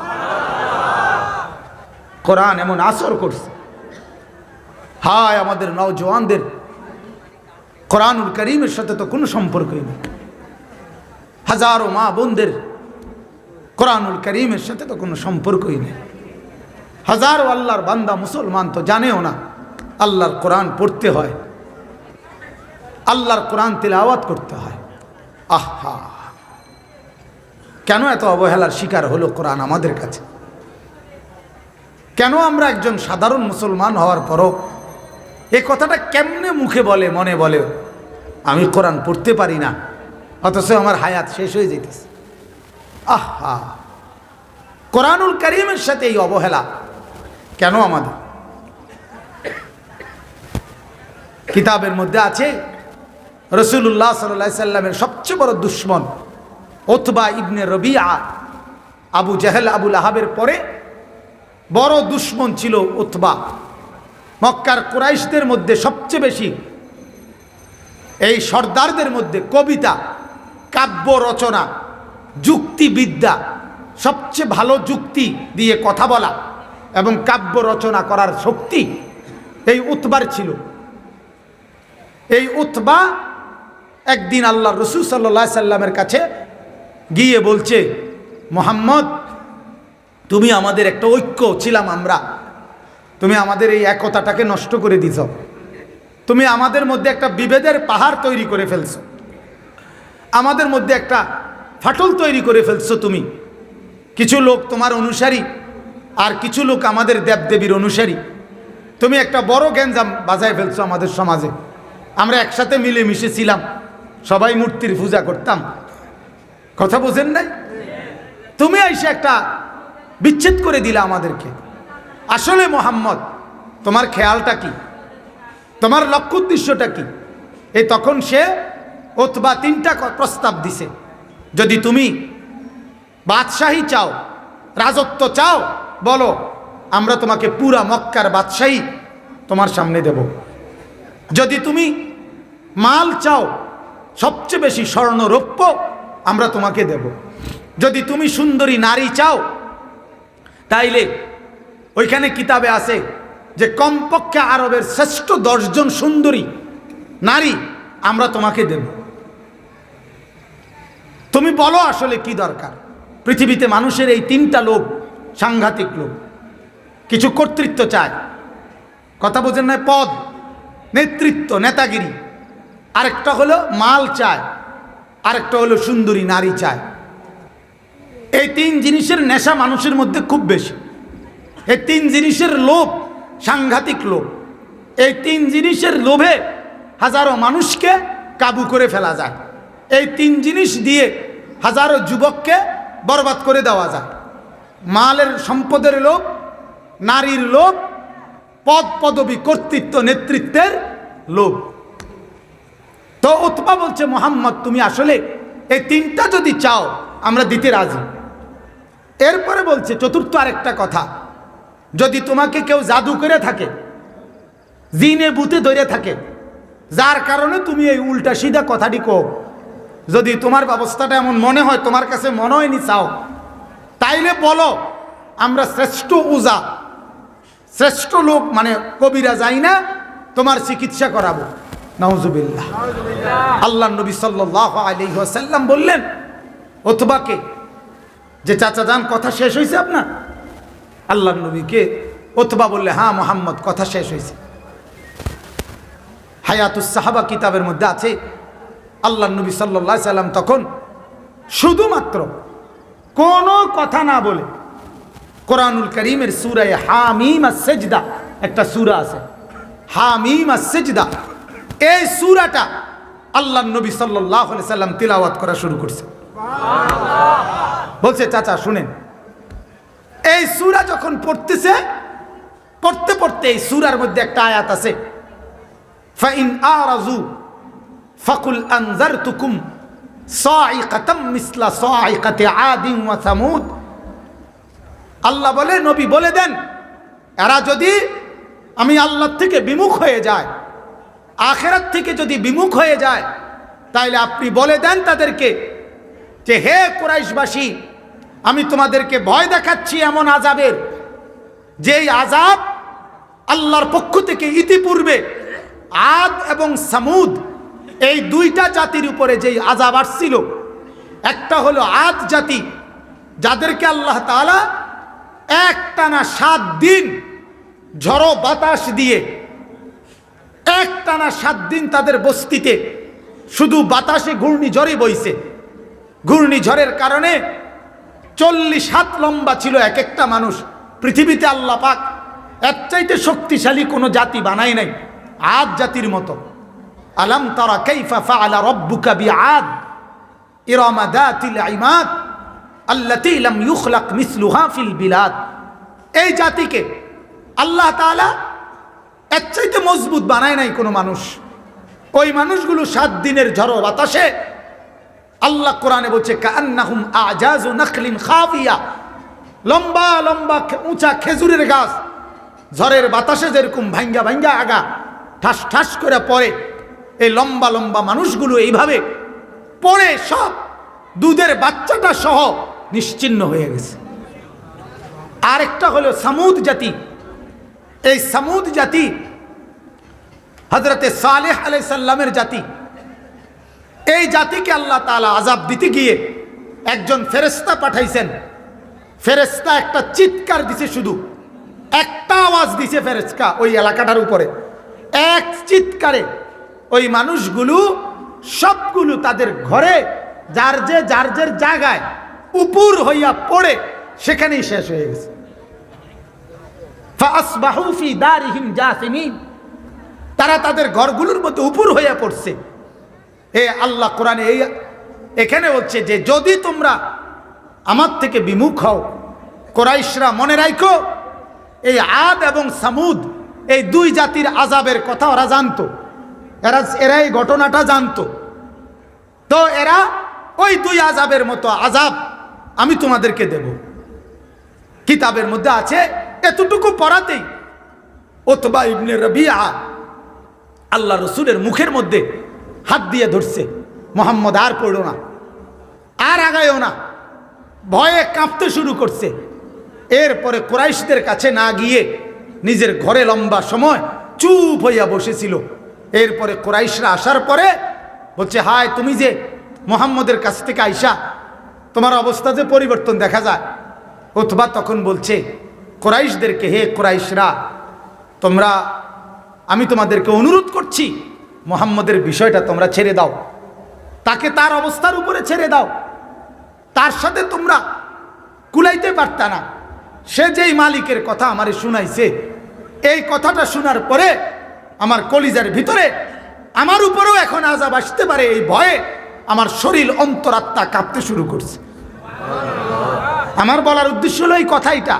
কোরআন এমন আসর করছে। হায় আমাদের নওজওয়ানদের কোরআনুল কারীমের সাথে তো কোনো সম্পর্কই নেই। হাজারো মা বোনদের কোরআনুল কারীমের সাথে তো কোনো সম্পর্কই নেই। হাজারো আল্লাহর বান্দা মুসলমান তো জানেও না আল্লাহর কোরআন পড়তে হয়, আল্লাহর কোরআন তিলাওয়াত করতে হয়। আহা, কেন এত অবহেলার শিকার হলো কোরআন আমাদের কাছে? কেন আমরা একজন সাধারণ মুসলমান হওয়ার পরও এই কথাটা কেমনে মুখে বলে, মনে বলে আমি কোরআন পড়তে পারি না, অথচ আমার হায়াত শেষ হয়ে যেতেছে। আহা, কোরআনুল কারীমের সাথে এই অবহেলা কেন আমাদের? কিতাবের মধ্যে আছে রাসূলুল্লাহ সাল্লাল্লাহু আলাইহি সাল্লামের সবচেয়ে বড় দুশমন উতবা ইবনে রবিআ, আবু জাহেল আবু লাহাবের পরে বড় দুশমন ছিল উতবা। মক্কার কুরাইশদের মধ্যে সবচেয়ে বেশি, এই সর্দারদের মধ্যে কবিতা, কাব্য রচনা, যুক্তিবিদ্যা, সবচেয়ে ভালো যুক্তি দিয়ে কথা বলা এবং কাব্য রচনা করার শক্তি এই উতবার ছিল। এই উতবা একদিন আল্লাহ রাসূল সাল্লাল্লাহু আলাইহি সাল্লামের কাছে গিয়ে বলছে, মুহাম্মদ তুমি আমাদের একটা ঐক্য ছিলাম আমরা, তুমি আমাদের এই একতাটাকে নষ্ট করে দিছ, তুমি আমাদের মধ্যে একটা বিভেদের পাহাড় তৈরি করে ফেলছো, আমাদের মধ্যে একটা ফাটল তৈরি করে ফেলছো। তুমি কিছু লোক তোমার অনুসারী আর কিছু লোক আমাদের দেবদেবীর অনুসারী, তুমি একটা বড় গ্যাঞ্জাম বাজায় ফেলছো আমাদের সমাজে। আমরা একসাথে মিলেমিশে ছিলাম, সবাই মূর্তির পূজা করতাম, কথা বোঝেন নাই? তুমি এসে একটা বিচ্ছেদ করে দিলা আমাদেরকে। আসলে মোহাম্মদ তোমার খেয়ালটা কি, তোমার লক্ষ্য উদ্দেশ্যটা কি? এই তখন সে উতবা 3টা প্রস্তাব দিছে, যদি তুমি বাদশাহী চাও, রাজত্ব চাও, বলো, আমরা তোমাকে পুরা মক্কার বাদশাহী তোমার সামনে দেব। যদি তুমি মাল চাও, সবচেয়ে বেশি স্বর্ণ রৌপ্য আমরা তোমাকে দেব। যদি তুমি সুন্দরী নারী চাও, তাইলে ওইখানে কিতাবে আছে যে কমপক্ষে আরবের শ্রেষ্ঠ 10 জন সুন্দরী নারী আমরা তোমাকে দেব। তুমি বলো আসলে কি দরকার। পৃথিবীতে মানুষের এই 3টা লোভ, সাংঘাতিক লোভ। কিছু কর্তৃত্ব চায়, কথা বোঝেন না, পদ, নেতৃত্ব, নেতাগিরি। আরেকটা হলো মাল চায়, আরেকটা হলো সুন্দরী নারী চায়। এই 3 জিনিসের নেশা মানুষের মধ্যে খুব বেশি। এই 3 জিনিসের লোভ সাংঘাতিক লোভ। এই 3 জিনিসের লোভে হাজারো মানুষকে কাবু করে ফেলা যায়। এই 3 জিনিস দিয়ে হাজারো যুবককে বরবাদ করে দেওয়া যায়। মালের, সম্পদের লোভ, নারীর লোভ, পদ পদবী, কর্তৃত্ব, নেতৃত্বের লোভ। তো উতবা বলছে, মোহাম্মদ তুমি আসলে এই 3টা যদি চাও আমরা দিতে রাজি। এরপরে বলছে চতুর্থ আরেকটা কথা, যদি তোমাকে কেউ জাদু করে থাকে, জিনে বুতে ধরে থাকে, যার কারণে তুমি এই উল্টা সিধা কথাটি কো, যদি তোমার ব্যবস্থাটা এমন মনে হয়, তোমার কাছে মনে হয়নি চাও, তাইলে বলো, আমরা শ্রেষ্ঠ উজা, শ্রেষ্ঠ লোক মানে কবিরা যাই না, তোমার চিকিৎসা করাবো। নাউজুবিল্লাহ। আল্লাহ নবী সাল্লাল্লাহু আলাইহি ওয়াসাল্লাম বললেন উতবাকে যে, চাচা যান, কথা শেষ হয়েছে আপনার? আল্লাহ নবীকে উতবা বললে, হ্যাঁ মোহাম্মদ, কথা শেষ হয়েছে। হায়াতুস সাহাবা কিতাবের মধ্যে আছে, আল্লাহ নবী সাল্লাল্লাহু আলাইহি সাল্লাম তখন শুধুমাত্র কোনো কথা না বলে কোরআনুল কারীমের সূরা হামিম আস-সাজদা, একটা সূরা আছে হামিম আস-সাজদা, এই সূরাটা আল্লাহ নবী সাল্লাল্লাহু আলাইহি সাল্লাম তিলাওয়াত করা শুরু করছে। বলছে, চাচা শুনেন, এই সূরা যখন পড়তেছে, পড়তে পড়তে এই সূরার মধ্যে একটা আয়াত আছে, ফাইন আরাজু ফাকুল আনজারতুকুম সাইকাতাম মিসলা সাইকাতি আদিন ওয়া সামুদ। আল্লাহ বলে, নবী বলে দেন, এরা যদি আমি আল্লাহ থেকে বিমুখ হয়ে যায়, আখিরাত থেকে যদি বিমুখ হয়ে যায়, তাইলে আপনি বলে দেন তাদেরকে যে, হে কুরাইশবাসী, আমি তোমাদেরকে ভয় দেখাচ্ছি এমন আযাবের, যেই আযাব আল্লাহর পক্ষ থেকে ইতিপূর্বে আদ এবং সামুদ এই 2টা জাতির উপরে যেই আযাব আসছিল। একটা হলো আদ জাতি, যাদেরকে আল্লাহ তাআলা একটানা 7 দিন ঝড়ো বাতাস দিয়ে, একটানা 7 দিন তাদের বস্তিতে শুধু বাতাসে ঘূর্ণিঝড়ই বইছে। ঘূর্ণিঝড়ের কারণে 40 হাত লম্বা ছিল এক একটা মানুষ। পৃথিবীতে আল্লাহ পাক এর চাইতে শক্তিশালী কোনো জাতি বানায় নাই আদ জাতির মতো। আলাম তারা কাইফা ফাআলা রাব্বুকা বিআদ ইরামা যাতিল ইমাদ আল্লাতী লাম ইউখলাক মিসলুহা ফিল বিলাদ। এই জাতিকে আল্লাহ তাআলা এর চাইতে মজবুত বানায় নাই কোনো মানুষ। ওই মানুষগুলো 7 দিনের ঝড়ো বাতাসে, আল্লাহ কোরআনে বলছে, কাআন্নাহুম আজাজু নাখলিন খাফিয়া, লম্বা লম্বা উঁচা খেজুরের গাছ ঝড়ের বাতাসে যেরকম ভাঙ্গা ভাঙ্গা আগা ঠাস ঠাস করে পড়ে, এই লম্বা লম্বা মানুষগুলো এইভাবে পড়ে সব দুধের বাচ্চাটা সহ নিশ্চিহ্ন হয়ে গেছে। আরেকটা হলো সামুদ জাতি। এই সামুদ জাতি হযরতে সালেহ আলাইহিস সালামের জাতি। এই জাতিকে আল্লাহ তাআলা আযাব দিতে গিয়ে একজন ফেরেশতা পাঠাইছেন। ফেরেশতা একটা চিৎকার দিছে, শুধু একটা আওয়াজ দিছে ফেরেশতা ওই এলাকাটার উপরে, এক চিৎকারে ওই মানুষগুলো সবগুলো তাদের ঘরে যার যে জায়গায় উপর হইয়া পড়ে সেখানেই শেষ হয়ে গেছে। ফাসবাহু ফি দারিহিম জাসিমিন, তারা তাদের ঘরগুলোর মধ্যে উপর হইয়া পড়ছে। এ আল্লাহ কোরআনে এখানে বলছে যে, যদি তোমরা আমার থেকে বিমুখ হও, কুরাইশরা মনে রাখো এই আদ এবং সামুদ এই দুই জাতির আযাবের কথা ওরা জানতো, এরা এই ঘটনাটা জানতো। তো এরা ওই দুই আযাবের মতো আযাব আমি তোমাদেরকে দেব। কিতাবের মধ্যে আছে, এতটুকু পড়াতেই উতবা ইবনে রবিআ আল্লাহ রসুলের মুখের মধ্যে হাত দিয়ে ধরছে, মোহাম্মদ আর পড়ো না, আর আগায়ও না, ভয়ে কাঁপতে শুরু করছে। এরপরে কুরাইশদের কাছে না গিয়ে নিজের ঘরে লম্বা সময় চুপ হইয়া বসেছিল। এরপরে কুরাইশরা আসার পরে বলছে, হায় তুমি যে মোহাম্মদের কাছ থেকে আইসা, তোমার অবস্থা যে পরিবর্তন দেখা যায়। উতবা তখন বলছে কুরাইশদেরকে, হে কুরাইশরা, আমি তোমাদেরকে অনুরোধ করছি, মোহাম্মদের বিষয়টা তোমরা ছেড়ে দাও, তাকে তার অবস্থার উপরে ছেড়ে দাও। তার সাথে তোমরা কুলাইতে পারতা না। সে যেই মালিকের কথা আমারে শুনাইছে, এই কথাটা শোনার পরে আমার কলিজার ভিতরে আমার উপরেও এখন আযাব আসতে পারে, এই ভয়ে আমার শরীর অন্তরাত্মা কাঁপতে শুরু করছে। আমার বলার উদ্দেশ্য হলো এই কথাইটা,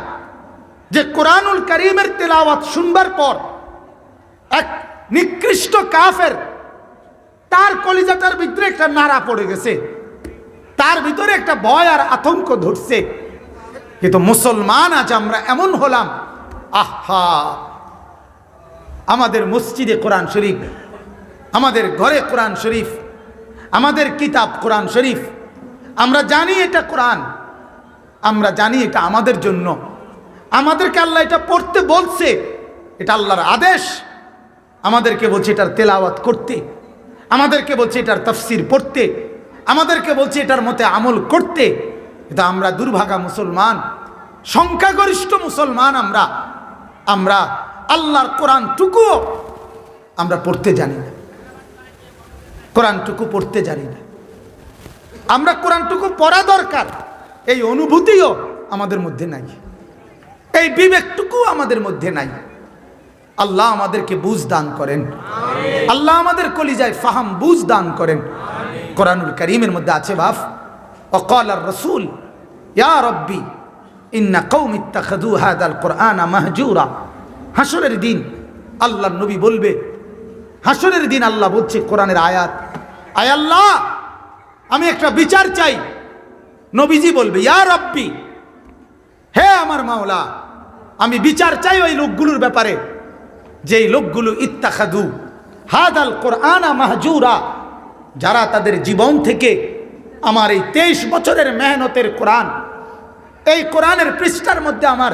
যে কোরআনুল কারীমের তেলাওয়াত শুনবার পর এক নিকৃষ্ট কাফের, তার কলিজাটার ভিতরে একটা নাড়া পড়ে গেছে, তার ভিতরে একটা ভয় আর আতঙ্ক ধরছে। কিন্তু মুসলমান আজ আমরা এমন হলাম, আহা, আমাদের মসজিদে কোরআন শরীফ, আমাদের ঘরে কোরআন শরীফ, আমাদের কিতাব কোরআন শরীফ, আমরা জানি এটা কোরআন, আমরা জানি এটা আমাদের জন্য, আমাদেরকে আল্লাহ এটা পড়তে বলছে, এটা আল্লাহর আদেশ। আমাদেরকে বলছে এটার তেলাওয়াত করতে, আমাদেরকে বলছে এটার তাফসীর পড়তে, আমাদেরকে বলছে এটার মতে আমল করতে। কিন্তু আমরা দুর্ভাগা মুসলমান, সংখ্যাগরিষ্ঠ মুসলমান, আমরা আল্লাহর কোরআনটুকুও আমরা পড়তে জানি না, কোরআনটুকু পড়তে জানি না। আমরা কোরআনটুকু পড়া দরকার, এই অনুভূতিও আমাদের মধ্যে নাই, এই বিবেকটুকু আমাদের মধ্যে নাই। আল্লাহ আমাদেরকে বুঝ দান করেন, আল্লাহ আমাদের কলিজায় ফাহাম বুঝ দান করেন। কোরআনুল কারীমের মধ্যে আছে, বাপ ওয়াকালার রাসূল ইয়া রাব্বি ইন্না কওমি ইত্তাখাযু হাযাল কুরআনা মাহজুরা। হাসরের দিন আল্লাহর নবী বলবে, হাসরের দিন আল্লাহ বলছে কোরআনের আয়াত, আয় আল্লাহ আমি একটা বিচার চাই। নবীজি বলবে, ইয়া রাব্বি, হে আমার মাওলা, আমি বিচার চাই ওই লোকগুলোর ব্যাপারে, যেই লোকগুলো ইত্তাখাযু হাযাল কুরআনা মাহজুরা, যারা তাদের জীবন থেকে আমার এই 23 বছরের মেহনতের কোরআন, এই কোরআনের পৃষ্ঠার মধ্যে আমার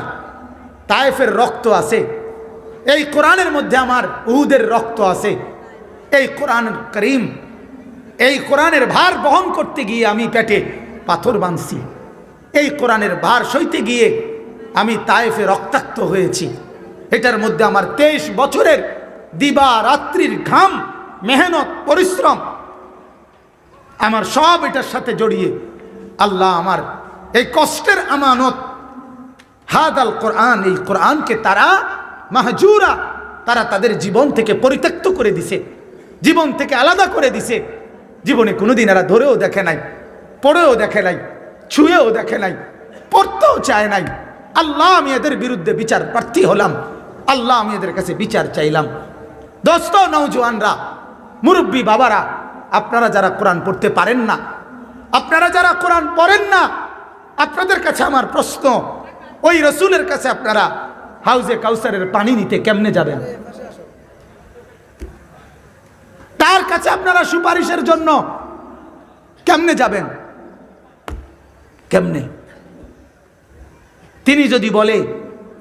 তায়েফের রক্ত আছে, এই কোরআনের মধ্যে আমার উহুদের রক্ত আছে, এই কোরআন কারীম, এই কোরআনের ভার বহন করতে গিয়ে আমি পেটে পাথর বাঁধছি, এই কোরআনের ভার সইতে গিয়ে আমি তায়েফে রক্তাক্ত হয়েছি, এটার মধ্যে আমার 23 বছরের দিবা রাত্রির ঘাম, মেহনত, পরিশ্রম, আমার সব এটার সাথে জড়িয়ে। আল্লাহ আমার এই কষ্টের আমানত হাদাল কোরআন, এই কোরআনকে তারা মাহজুরা, তারা তাদের জীবন থেকে পরিত্যক্ত করে দিছে, জীবন থেকে আলাদা করে দিছে। জীবনে কোনোদিন এরা ধরেও দেখে নাই, পড়েও দেখে নাই, ছুঁয়েও দেখে নাই, পড়তেও চায় নাই। আল্লাহ আমি এদের বিরুদ্ধে বিচার প্রার্থী হলাম, আল্লাহ আমি এদের কাছে বিচার চাইলাম। দোস্ত, নওজোয়ানরা, মুরব্বী বাবারা, আপনারা যারা কোরআন পড়তে পারেন না, আপনারা যারা কোরআন পড়েন না, আপনাদের কাছে আমার প্রশ্ন, ওই রসুলের কাছে আপনারা হাউজে কাউসারের পানি নিতে কেমনে যাবেন? তার কাছে আপনারা সুপারিশের জন্য কেমনে যাবেন? কেমনে? তিনি যদি বলে,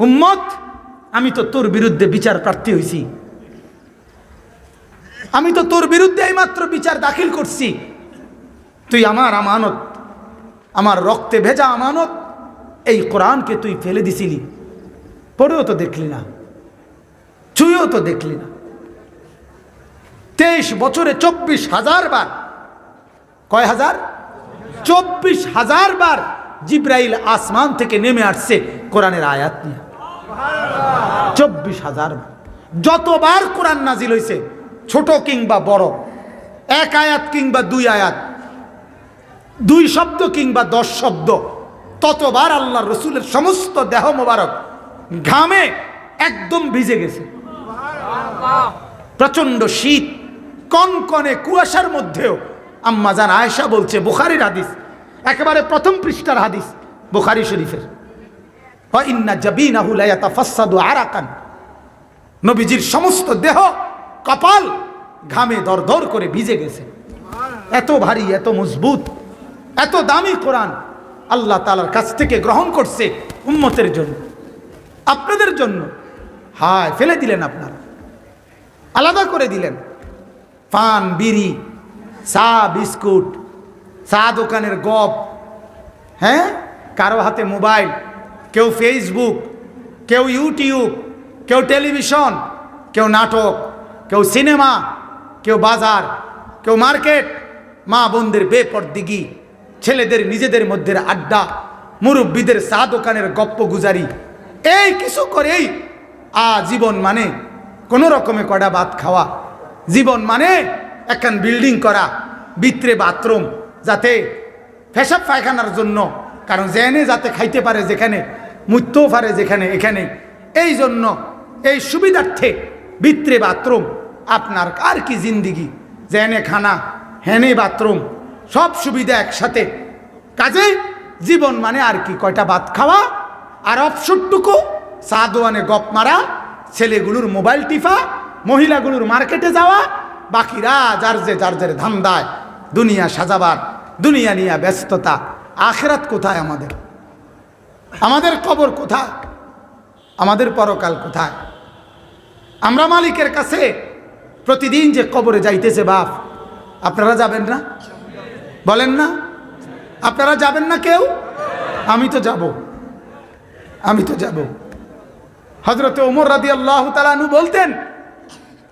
উম্মত আমি তো তোর বিরুদ্ধে বিচার প্রার্থী হইছি, আমি তো তোর বিরুদ্ধে এইমাত্র বিচার দাখিল করছি, তুই আমার আমানত, আমার রক্তে ভেজা আমানত এই কোরআনকে তুই ফেলে দিছিলি, পড়েও তো দেখলি না, ছুঁয়েও তো দেখলি না। 23 বছরে 24,000 বার, কয় হাজার? 24,000 বার জিব্রাইল আসমান থেকে নেমে আসছে কোরআনের আয়াত নিয়ে। 24,000 বার। যতবার কোরআন নাজিল হয়েছে, ছোট কিংবা বড়, 1 আয়াত কিংবা 2 আয়াত, 2 শব্দ কিংবা 10 শব্দ, ততবার আল্লাহর রসুলের সমস্ত দেহ মোবারক ঘামে একদম ভিজে গেছে, প্রচন্ড শীত, কনকনে কুয়াশার মধ্যেও আম্মা জান আয়েশা বলছে, বুখারীর হাদিস, একেবারে প্রথম পৃষ্ঠার হাদিস বুখারী শরীফের, ওয়া ইন্না জাবিনাহু লা ইয়াতাফাসসাদু আরাকান, নবীজির সমস্ত দেহ কপাল ঘামে দরদর করে ভিজে গেছে। এত ভারী, এত মজবুত, এত দামি কোরআন আল্লাহ তাআলার কাছ থেকে গ্রহণ করছে উম্মতের জন্য, আপনাদের জন্য। হায়, ফেলে দিলেন আপনারা, আলাদা করে দিলেন। পান, বিড়ি, চা, বিস্কুট, চা দোকানের গপ, হ্যাঁ, কারো হাতে মোবাইল, কেউ ফেসবুক, কেউ ইউটিউব, কেউ টেলিভিশন, কেউ নাটক, কেউ সিনেমা, কেউ বাজার, কেউ মার্কেট, মা বোনদের বেপরদিগি, ছেলেদের নিজেদের মধ্যে আড্ডা, মুরব্বীদের চা দোকানের গপ্প গুজারি, এই কিছু করেই জীবন মানে কোনো রকমে কটা ভাত খাওয়া, জীবন মানে একখান বিল্ডিং করা, ভিতরে বাথরুম, যাতে পেশাব পায়খানার জন্য, কারণ যেখানে যাতে খাইতে পারে, যেখানে মুততেও পারে, যেখানে এখানে, এই জন্য এই সুবিধার্থে ভিতরে বাথরুম। আপনার আর কি জিন্দিগি, যেখানে খানা হেনে বাথরুম, সব সুবিধা একসাথে। কাজে জীবন মানে আর কি কয়টা ভাত খাওয়া, আর অবসরটুকু চা দোয়ানে গপ মারা, ছেলেগুলোর মোবাইল টিপা, মহিলাগুলোর মার্কেটে যাওয়া, বাকিরা যার যে ধান্দায় দুনিয়া সাজাবার, দুনিয়া নিয়ে ব্যস্ততা। আখিরাত কোথায় আমাদের? আমাদের কবর কোথায়? আমাদের পরকাল কোথায়? আমরা মালিকের কাছে প্রতিদিন যে কবরে যাইতেছে, বাপ আপনারা যাবেন না? বলেন না, আপনারা যাবেন না কেউ? আমি তো যাব, আমি তো যাব। হযরত ওমর রাদিয়াল্লাহু তাআলা আনহু বলতেন,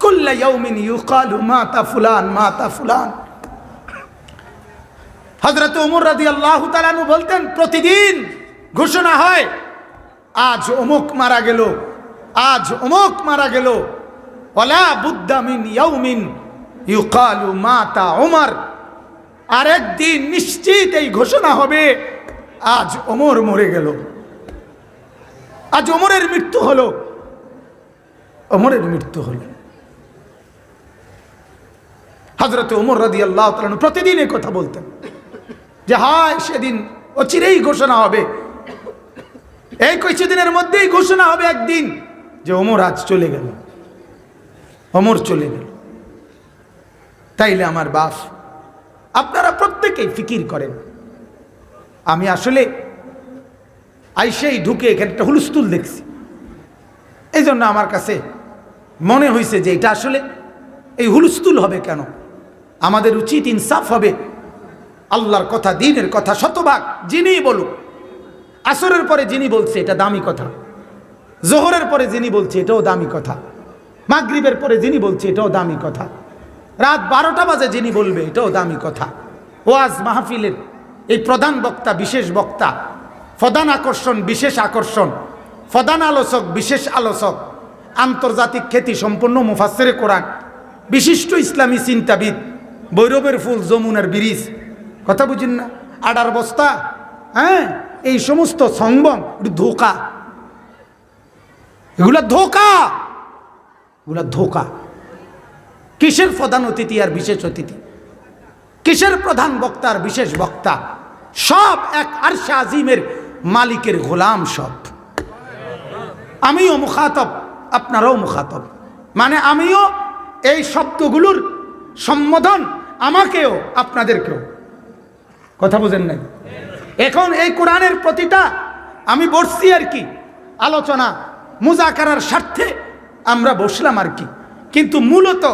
কুল্লা ইয়াউমিন ইউকালু মাতা ফুলান মাতা ফুলান। হযরত ওমর রাদিয়াল্লাহু তাআলা আনহু বলতেন, প্রতিদিন ঘোষণা হয়, আজ অমুক মারা গেল, আজ অমুক মারা গেল। ওয়ালা বুদ্দা মিন ইয়াউমিন ইউকালু মাতা ওমর। আর একদিন নিশ্চিত এই ঘোষণা হবে, আজ ওমর মরে গেল, আজ ওমরের মৃত্যু হলো, ওমরের মৃত্যু হলো। হযরত ওমর রাদিয়াল্লাহু তাআলা আনহু প্রতিদিন এই কথা বলতেন যে হায় সেদিন অচিরেই ঘোষণা হবে, এই কিছুদিনের মধ্যেই ঘোষণা হবে একদিন যে ওমর আজ চলে গেল, ওমর চলে গেল। তাইলে আমার বাপ, আপনারা প্রত্যেকেই ফিকির করেন। আমি আসলে আইসেই ঢুকে এখানে একটা হুলস্থুল দেখছি, এই জন্য আমার কাছে মনে হয়েছে যে এটা আসলে এই হুলস্থুল হবে কেন? আমাদের উচিত ইনসাফ হবে, আল্লাহর কথা, দ্বীনের কথা শতভাগ যিনিই বলুক, আসরের পরে যিনি বলছে এটা দামি কথা, জোহরের পরে যিনি বলছে এটাও দামি কথা, মাগরিবের পরে যিনি বলছে এটাও দামি কথা, রাত 12টা বাজে যিনি বলবে এটাও দামি কথা। ওয়াজ মাহফিলের এই প্রধান বক্তা, বিশেষ বক্তা, প্রধান আকর্ষণ, বিশেষ আকর্ষণ, প্রধান আলোচক, বিশেষ আলোচক, আন্তর্জাতিক খ্যাতি সম্পন্ন মুফাসসিরে কোরআন, বিশিষ্ট ইসলামী চিন্তাবিদ, বৈরবের ফুল, যমুনার ব্রিজ, কথা বুঝেন না, আডার বস্তা, হ্যাঁ, এই সমস্ত সংবম ধোকা, এগুলা ধোকা, এগুলা ধোকা। কিসের প্রধান অতিথি আর বিশেষ অতিথি, কিসের প্রধান বক্তা আর বিশেষ বক্তা? সব এক আরশে আজিমের মালিকের গোলাম সব। আমিও মুখাতব, আপনারাও মুখাতব, মানে আমিও এই শব্দগুলোর সম্বোধন আমাকেও আপনাদেরকেও, কথা বুঝেন নাই? এখন এই কোরআনের প্রতিটা আমি বসছি আর কি, আলোচনা মুজাকারার স্বার্থে আমরা বসলাম আর কি, কিন্তু মূলত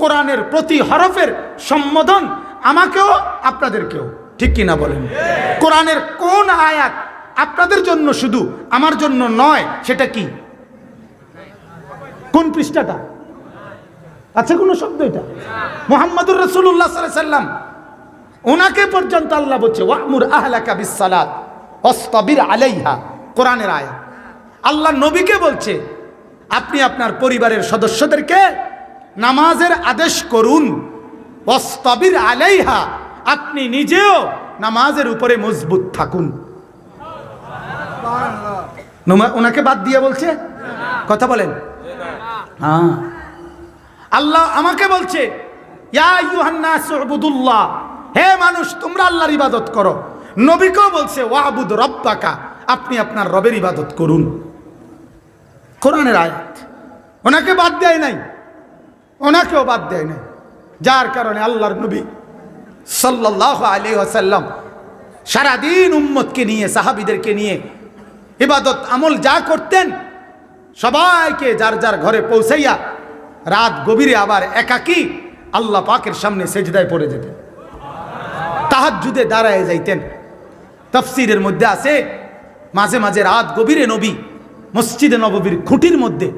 কোরআনের প্রতি হরফের সম্বোধন আমাকেও আপনাদেরকেও, ঠিক কিনা বলেন? কোরআনের কোন আয়াত আপনাদের জন্য শুধু, আমার জন্য নয়, সেটা কি? কোন পৃষ্ঠাটা? আছে কোন শব্দ এটা? মুহাম্মদুর রাসূলুল্লাহ সাল্লাল্লাহু আলাইহি সাল্লাম, ওনাকে পর্যন্ত আল্লাহ বলছে ওয়া'মুর আহলাকা বিস-সালাত ওয়াসতাবির আলাইহা, কোরআনের আয়াত। আল্লাহ নবীকে বলছে আপনি আপনার পরিবারের সদস্যদেরকে নামাজের আদেশ করুন, ওয়াসতাবির আলাইহা, আপনি নিজেও নামাজের উপরে মজবুত থাকুন। ওনাকে বাদ দিয়ে বলছে? কথা বলেন। হ্যাঁ, আল্লাহ আমাকে বলছে ইয়া আইয়ুহান নাস উবুদুল্লাহ, হে মানুষ তোমরা আল্লাহর ইবাদত করো। নবীকেও বলছে ওয়াবুদ রব্বাকা, আপনি আপনার রবের ইবাদত করুন। কোরআনের আয়াত। ওনাকে বাদ দেয় নাই, ওনাকেও বাদ দেয় নাই। যার কারণে আল্লাহর নবী সাল্লাল্লাহু আলাইহি ওয়াসাল্লাম সারাদিন উম্মতকে নিয়ে, সাহাবীদেরকে নিয়ে ইবাদত আমল যা করতেন, সবাইকে যার যার ঘরে পৌঁছাইয়া রাত গভীরে আবার একাকী আল্লাহ পাকের সামনে সেজদায় পড়ে যেতেন, তাহাজ্জুদে দাঁড়ায় যাইতেন। তাফসীরের মধ্যে আছে মাঝে মাঝে রাত গভীরে নবী মসজিদে নববীর খুঁটির মধ্যে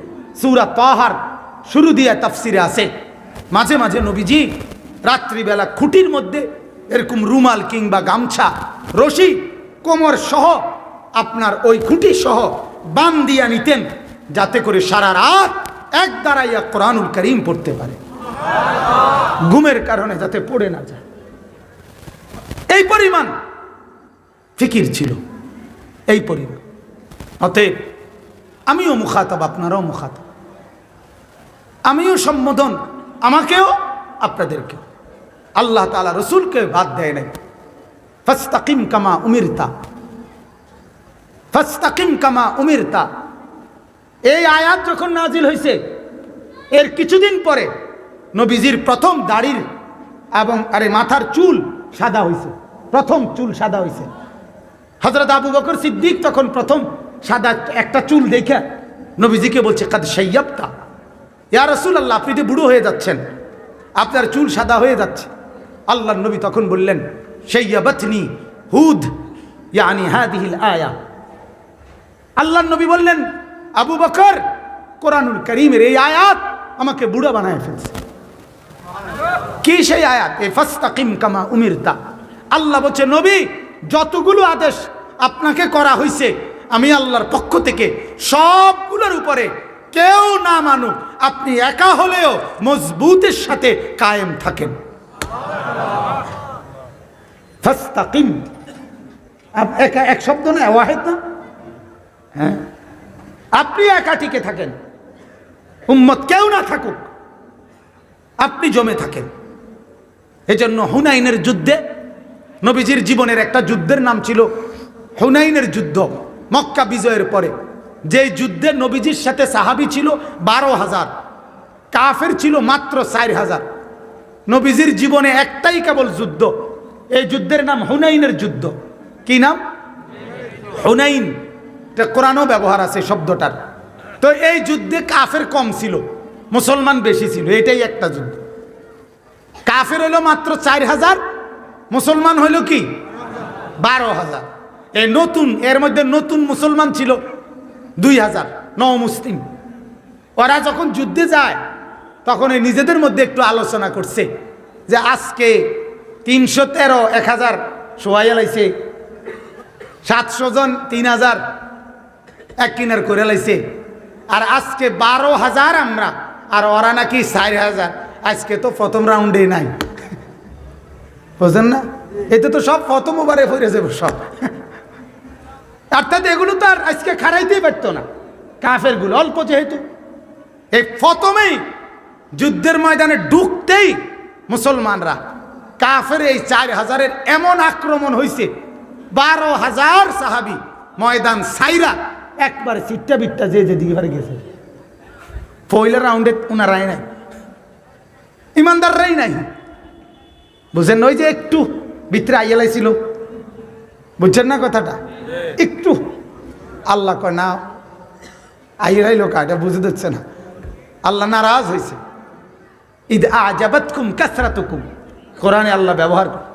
সূরা তাহার শুরু দিয়ে তাফসীরে আছে, মাঝে মাঝে নবীজি রাত্রিবেলা খুঁটির মধ্যে এরকম রুমাল কিংবা গামছা, রশি কোমর সহ আপনার ওই খুঁটি সহ বান দিয়া নিতেন, যাতে করে সারা রাত এক দাঁড়াইয়া কোরআনুল কারীম পড়তে পারে, ঘুমের কারণে যাতে পড়ে না যায়। এই পরিমাণ ফিকির ছিল, এই পরিমাণ। অতএব আমিও মুখাতাব, আপনারাও মুখাতাব, আমিও সম্বোধন, আমাকেও আপনাদেরকেও। আল্লাহ তাআলা রসুলকে বাদ দেয় নাই। ফাস্তাকিম কামা উমিরতা, ফাস্তাকিম কামা উমিরতা। এই আয়াত যখন নাজিল হয়েছে এর কিছুদিন পরে নবীজির প্রথম দাড়ির এবং মাথার চুল সাদা হয়েছে, প্রথম চুল সাদা হয়েছে। হযরত আবু বকর সিদ্দিক তখন প্রথম সাদা একটা চুল দেখে নবীজিকে বলছে কাদ শাইয়াবতা, ইয়া রাসূলুল্লাহ আপনি তো বুড়ো হয়ে যাচ্ছেন, আপনার চুল সাদা হয়ে যাচ্ছে। আল্লাহর নবী তখন বললেন শাইয়াবাতনি হুদ ইয়ানি হাদিহিল আয়া। আল্লাহর নবী বললেন আবু বকর, কোরআনুল কারীমের এই আয়াত আমাকে বুড়া বানায় ফেলছে। কি সেই আয়াত? এ ফাস্তাকিম কামা উমিরতা। আল্লাহ বলছে নবী যতগুলো আদেশ আপনাকে করা হয়েছে আমি আল্লাহর পক্ষ থেকে সবগুলোর উপরে কেউ না মানুক, আপনি একা হলেও মজবুতের সাথে কায়েম থাকেন। ফাস্তাকিম এক শব্দ না, ওয়াহিদ না? হ্যাঁ, আপনি একা টিকে থাকেন, উম্মত কেউ না থাকুক, আপনি জমে থাকেন। এজন্য হুনাইনের যুদ্ধে, নবীজির জীবনের একটা যুদ্ধের নাম ছিল হুনাইনের যুদ্ধ, মক্কা বিজয়ের পরে। যে যুদ্ধে নবীজির সাথে সাহাবী ছিল 12,000, কাফের ছিল মাত্র 4,000। নবীজির জীবনে একটাই কেবল যুদ্ধ, এই যুদ্ধের নাম হুনাইনের যুদ্ধ। কি নাম? হুনাইন। কোরআনও ব্যবহার আছে শব্দটার। তো এই যুদ্ধে কাফের কম ছিল, মুসলমান বেশি ছিল, এটাই একটা যুদ্ধ। কাফের হইল মাত্র 4,000, মুসলমান হইল কি 12,000। এই নতুন, এর মধ্যে নতুন মুসলমান ছিল 2,000 নও মুসলিম। ওরা যখন যুদ্ধে যায় তখন এই নিজেদের মধ্যে একটু আলোচনা করছে যে আজকে 313 1000 সোয়াইয়া লাইছে, 700 জন 3000 এক কিনার করে লাইছে, আর আজকে 12,000 আমরা, আর ওরা নাকি 4,000। আজকে তো প্রথম রাউন্ডে নাই, বুঝেন না? এতে তো সব প্রথম ওভারে ফিরে যাবে সব। অর্থাৎ এগুলো তো আর আজকে খারাইতেই পারতো না কাফের গুলো, অল্প যেহেতু। এই প্রথমেই যুদ্ধের ময়দানে ঢুকতেই মুসলমানরা কাফের এই 4,000-এর এমন আক্রমণ হয়েছে, 12,000 সাহাবী ময়দান সাইরা একবারে চিট্টা বিট্টা যে যেদিকে পারে গেছে। পয়লা রাউন্ডে ওনারাই নাই, ইমানদাররাই নাই, বুঝেন? ওই যে একটু ভিতরে আইয়ালাইছিল, বুঝছেন না কথাটা? একটু আল্লাহ কয় না আইরাই লোক, এটা বুঝে দিচ্ছে না, আল্লাহ নারাজ হয়েছে। ইদ আজাবাতকুম কাসরাতুকুম, কোরআনে আল্লাহ ব্যবহার করে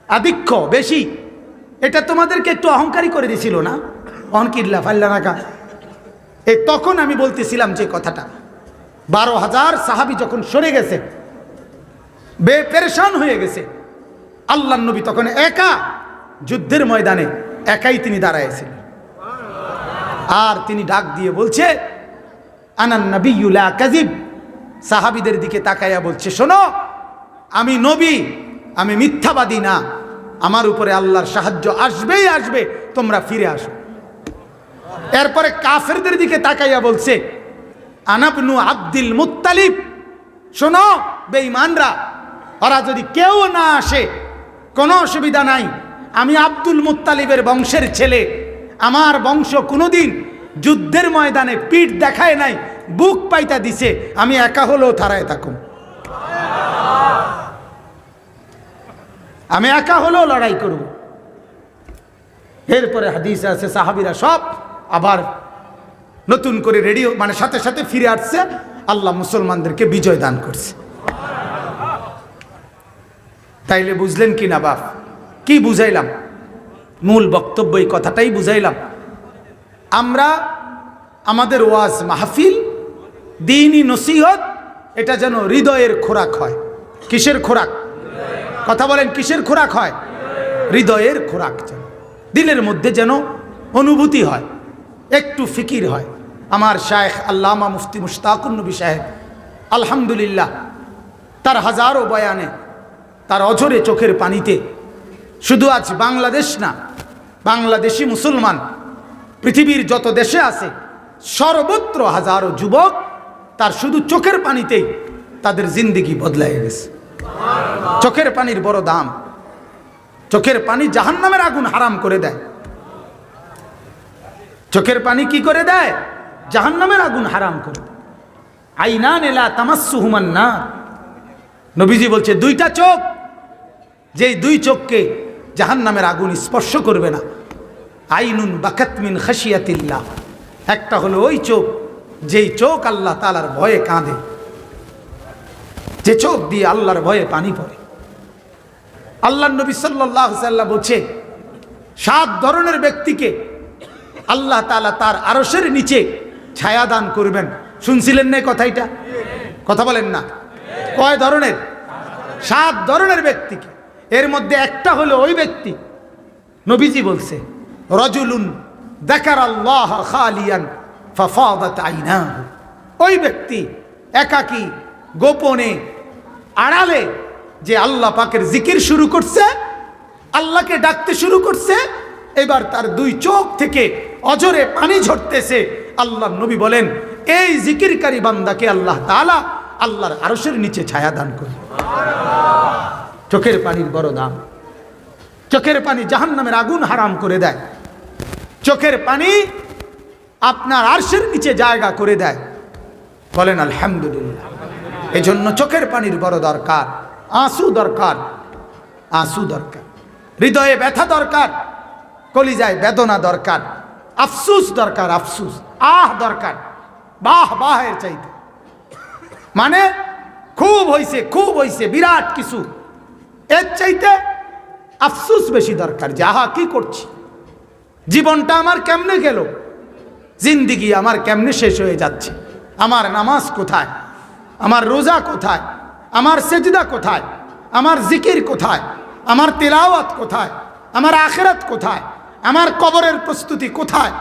আধিক্য বেশি, এটা তোমাদেরকে একটু অহংকারী করে দিয়েছিল না, অনকিল্লা ফাল্লা নাকা। এই তখন আমি বলতেছিলাম যে কথাটা, 12,000 সাহাবী যখন সরে গেছে, বেপেরেশান হয়ে গেছে, আল্লাহর নবী তখন একা যুদ্ধের ময়দানে একাই তিনি দাঁড়াইছিলেন। আর তিনি ডাক দিয়ে বলছে আনান নবিয়্যু লা কাযিব। সাহাবীদের দিকে তাকাইয়া বলছে শোনো, আমি নবী, আমি মিথ্যাবাদী না, আমার উপরে আল্লাহর সাহায্য আসবেই আসবে, তোমরা ফিরে আসো। এরপরে কাফেরদের দিকে তাকাইয়া বলছে, আনাবনু আব্দুল মুত্তালিব, শোনো বেঈমানরা, ওরা যদি কেউ না আসে কোনো অসুবিধা নাই, আমি আব্দুল মুত্তালিবের বংশের ছেলে, আমার বংশ কোনোদিন যুদ্ধের ময়দানে পিঠ দেখায় নাই, বুক পাইতা দিছে, আমি একা হলেও থারায় থাকুম, আমি একা হলেও লড়াই করব। এরপরে হাদিস আছে সাহাবীরা সব আবার নতুন করে রেডিও মানে সাথে সাথে ফিরে আসছে, আল্লাহ মুসলমানদেরকে বিজয় দান করছে। তাইলে বুঝলেন কি না বাপ? কি বুঝাইলাম? মূল বক্তব্য এই কথাটাই বুঝাইলাম। আমরা আমাদের ওয়াজ মাহফিল, দ্বীনি নসিহত, এটা যেন হৃদয়ের খোরাক হয়। কিসের খোরাক? কথা বলেন, কিসের খোরাক হয়? হৃদয়ের খোরাক, যেন দিলের মধ্যে যেন অনুভূতি হয়, একটু ফিকির হয়। আমার শায়েখ আল্লামা মুফতি মুশতাকুন নবী সাহেব আলহামদুলিল্লাহ তার হাজারো বয়ানে, তার অঝরে চোখের পানিতে, শুধু আজ বাংলাদেশ না, বাংলাদেশি মুসলমান পৃথিবীর যত দেশে আছে সর্বত্র হাজারো যুবক তার শুধু চোখের পানিতেই তাদের জিন্দেগি বদলায় গেছে। চোখের পানির বড় দাম। চোখের পানি জাহান্নামের আগুন হারাম করে দেয়। চোখের পানি কি করে দেয়? জাহান্নামের আগুন হারাম করে দেয়। আইনান লা তামাসসুহুমান নার, নবীজি বলছে দুইটা চোখ, যেই দুই চোখকে জাহান্নামের আগুন স্পর্শ করবে না। আইনুন বাকাত মিন খাশিয়াতিল্লাহ, একটা হলো ওই চোখ যেই চোখ আল্লাহ তাআলার ভয়ে কাঁদে, যে চোখ দিয়ে আল্লাহর ভয়ে পানি পড়ে। আল্লাহর নবী সাল্লাল্লাহু আলাইহি ওয়াসাল্লাম বলছে 7 ধরনের ব্যক্তিকে আল্লাহ তাআলা তার আরশের নিচে ছায়া দান করবেন। শুনছিলেন না কথাটা? কথা বলেন না। কয় ধরনের? 7 ধরনের ব্যক্তিকে। এর মধ্যে একটা হলো ওই ব্যক্তি, নবীজি বলছে রাজুলুন যাকারাল্লাহ খালিয়ান ফাফাদাত আইনাহু, ওই ব্যক্তি একাকী গোপনে আড়ালে যে আল্লাহ পাকের জিকির শুরু করছে, আল্লাহকে ডাকতে শুরু করছে, এবার তার দুই চোখ থেকে অজরে পানি ঝরতেছে। আল্লাহর নবী বলেন এই জিকিরকারী বান্দাকে আল্লাহ তাআলা আল্লাহর আরশের নিচে ছায়া দান করে। চোখের পানির বড় দাম। চোখের পানি জাহান্নামের আগুন হারাম করে দেয়। চোখের পানি আপনার আরশের নিচে জায়গা করে দেয়। বলেন আলহামদুলিল্লাহ। এই জন্য চোখের পানির বড় দরকার। আঁসু দরকার, আঁসু দরকার। হৃদয়ে ব্যথা দরকার, কলিজায় বেদনা দরকার, আফসুস দরকার, আফসুস দরকার। বাহ বাহের চাইতে মানে খুব হইছে, খুব হইছে, বিরাট কিছু, এর চাইতে আফসুস বেশি দরকার। যে আহা কি করছি, জীবনটা আমার কেমনে গেল, জিন্দিগি আমার কেমনে শেষ হয়ে যাচ্ছে, আমার নামাজ কোথায়, আমার রোজা কোথায়, আমার সেজদা কোথায়, আমার জিকির কোথায়, আমার তেলাওয়াত কোথায়, আমার আখিরাত কোথায়, আমার কবরের প্রস্তুতি কোথায়।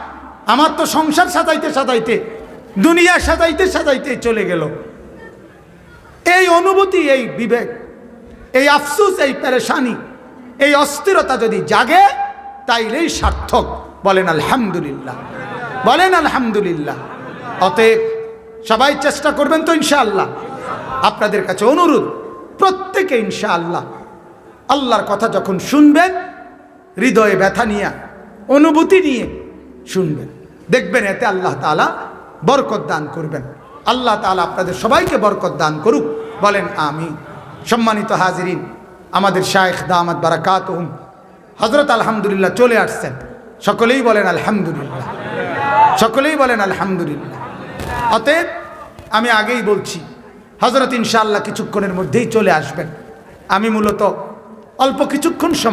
আমার তো সংসার সাজাইতে সাজাইতে, দুনিয়া সাজাইতে সাজাইতে চলে গেল। এই অনুভূতি, এই বিবেক, এই আফসোস, এই পেরেশানি, এই অস্থিরতা যদি জাগে তাইলেই সার্থক। বলেন আলহামদুলিল্লাহ, বলেন আলহামদুলিল্লাহ। অতএব সবাই চেষ্টা করবেন তো ইনশাআল্লাহ। আপনাদের কাছে অনুরোধ, প্রত্যেকে ইনশাআল্লাহ আল্লাহর কথা যখন শুনবেন হৃদয়ে ব্যথা নিয়ে, অনুভূতি নিয়ে শুনবেন, দেখবেন এতে আল্লাহ তাআলা বরকত দান করবেন। আল্লাহ তাআলা আপনাদের সবাইকে বরকত দান করুক। বলেন আমিন। সম্মানিত হাজিরিন, আমাদের শায়েখ দামাত বারাকাতুহুম হযরত আলহামদুলিল্লাহ চলে আসছেন। সকলেই বলেন আলহামদুলিল্লাহ, সকলেই বলেন আলহামদুলিল্লাহ। অতএব আমি আগেই বলছি, হযরত ইনশাআল্লাহ কিছুক্ষণের মধ্যেই চলে আসবেন। আমি মূলত অল্প কিছুক্ষণ সময়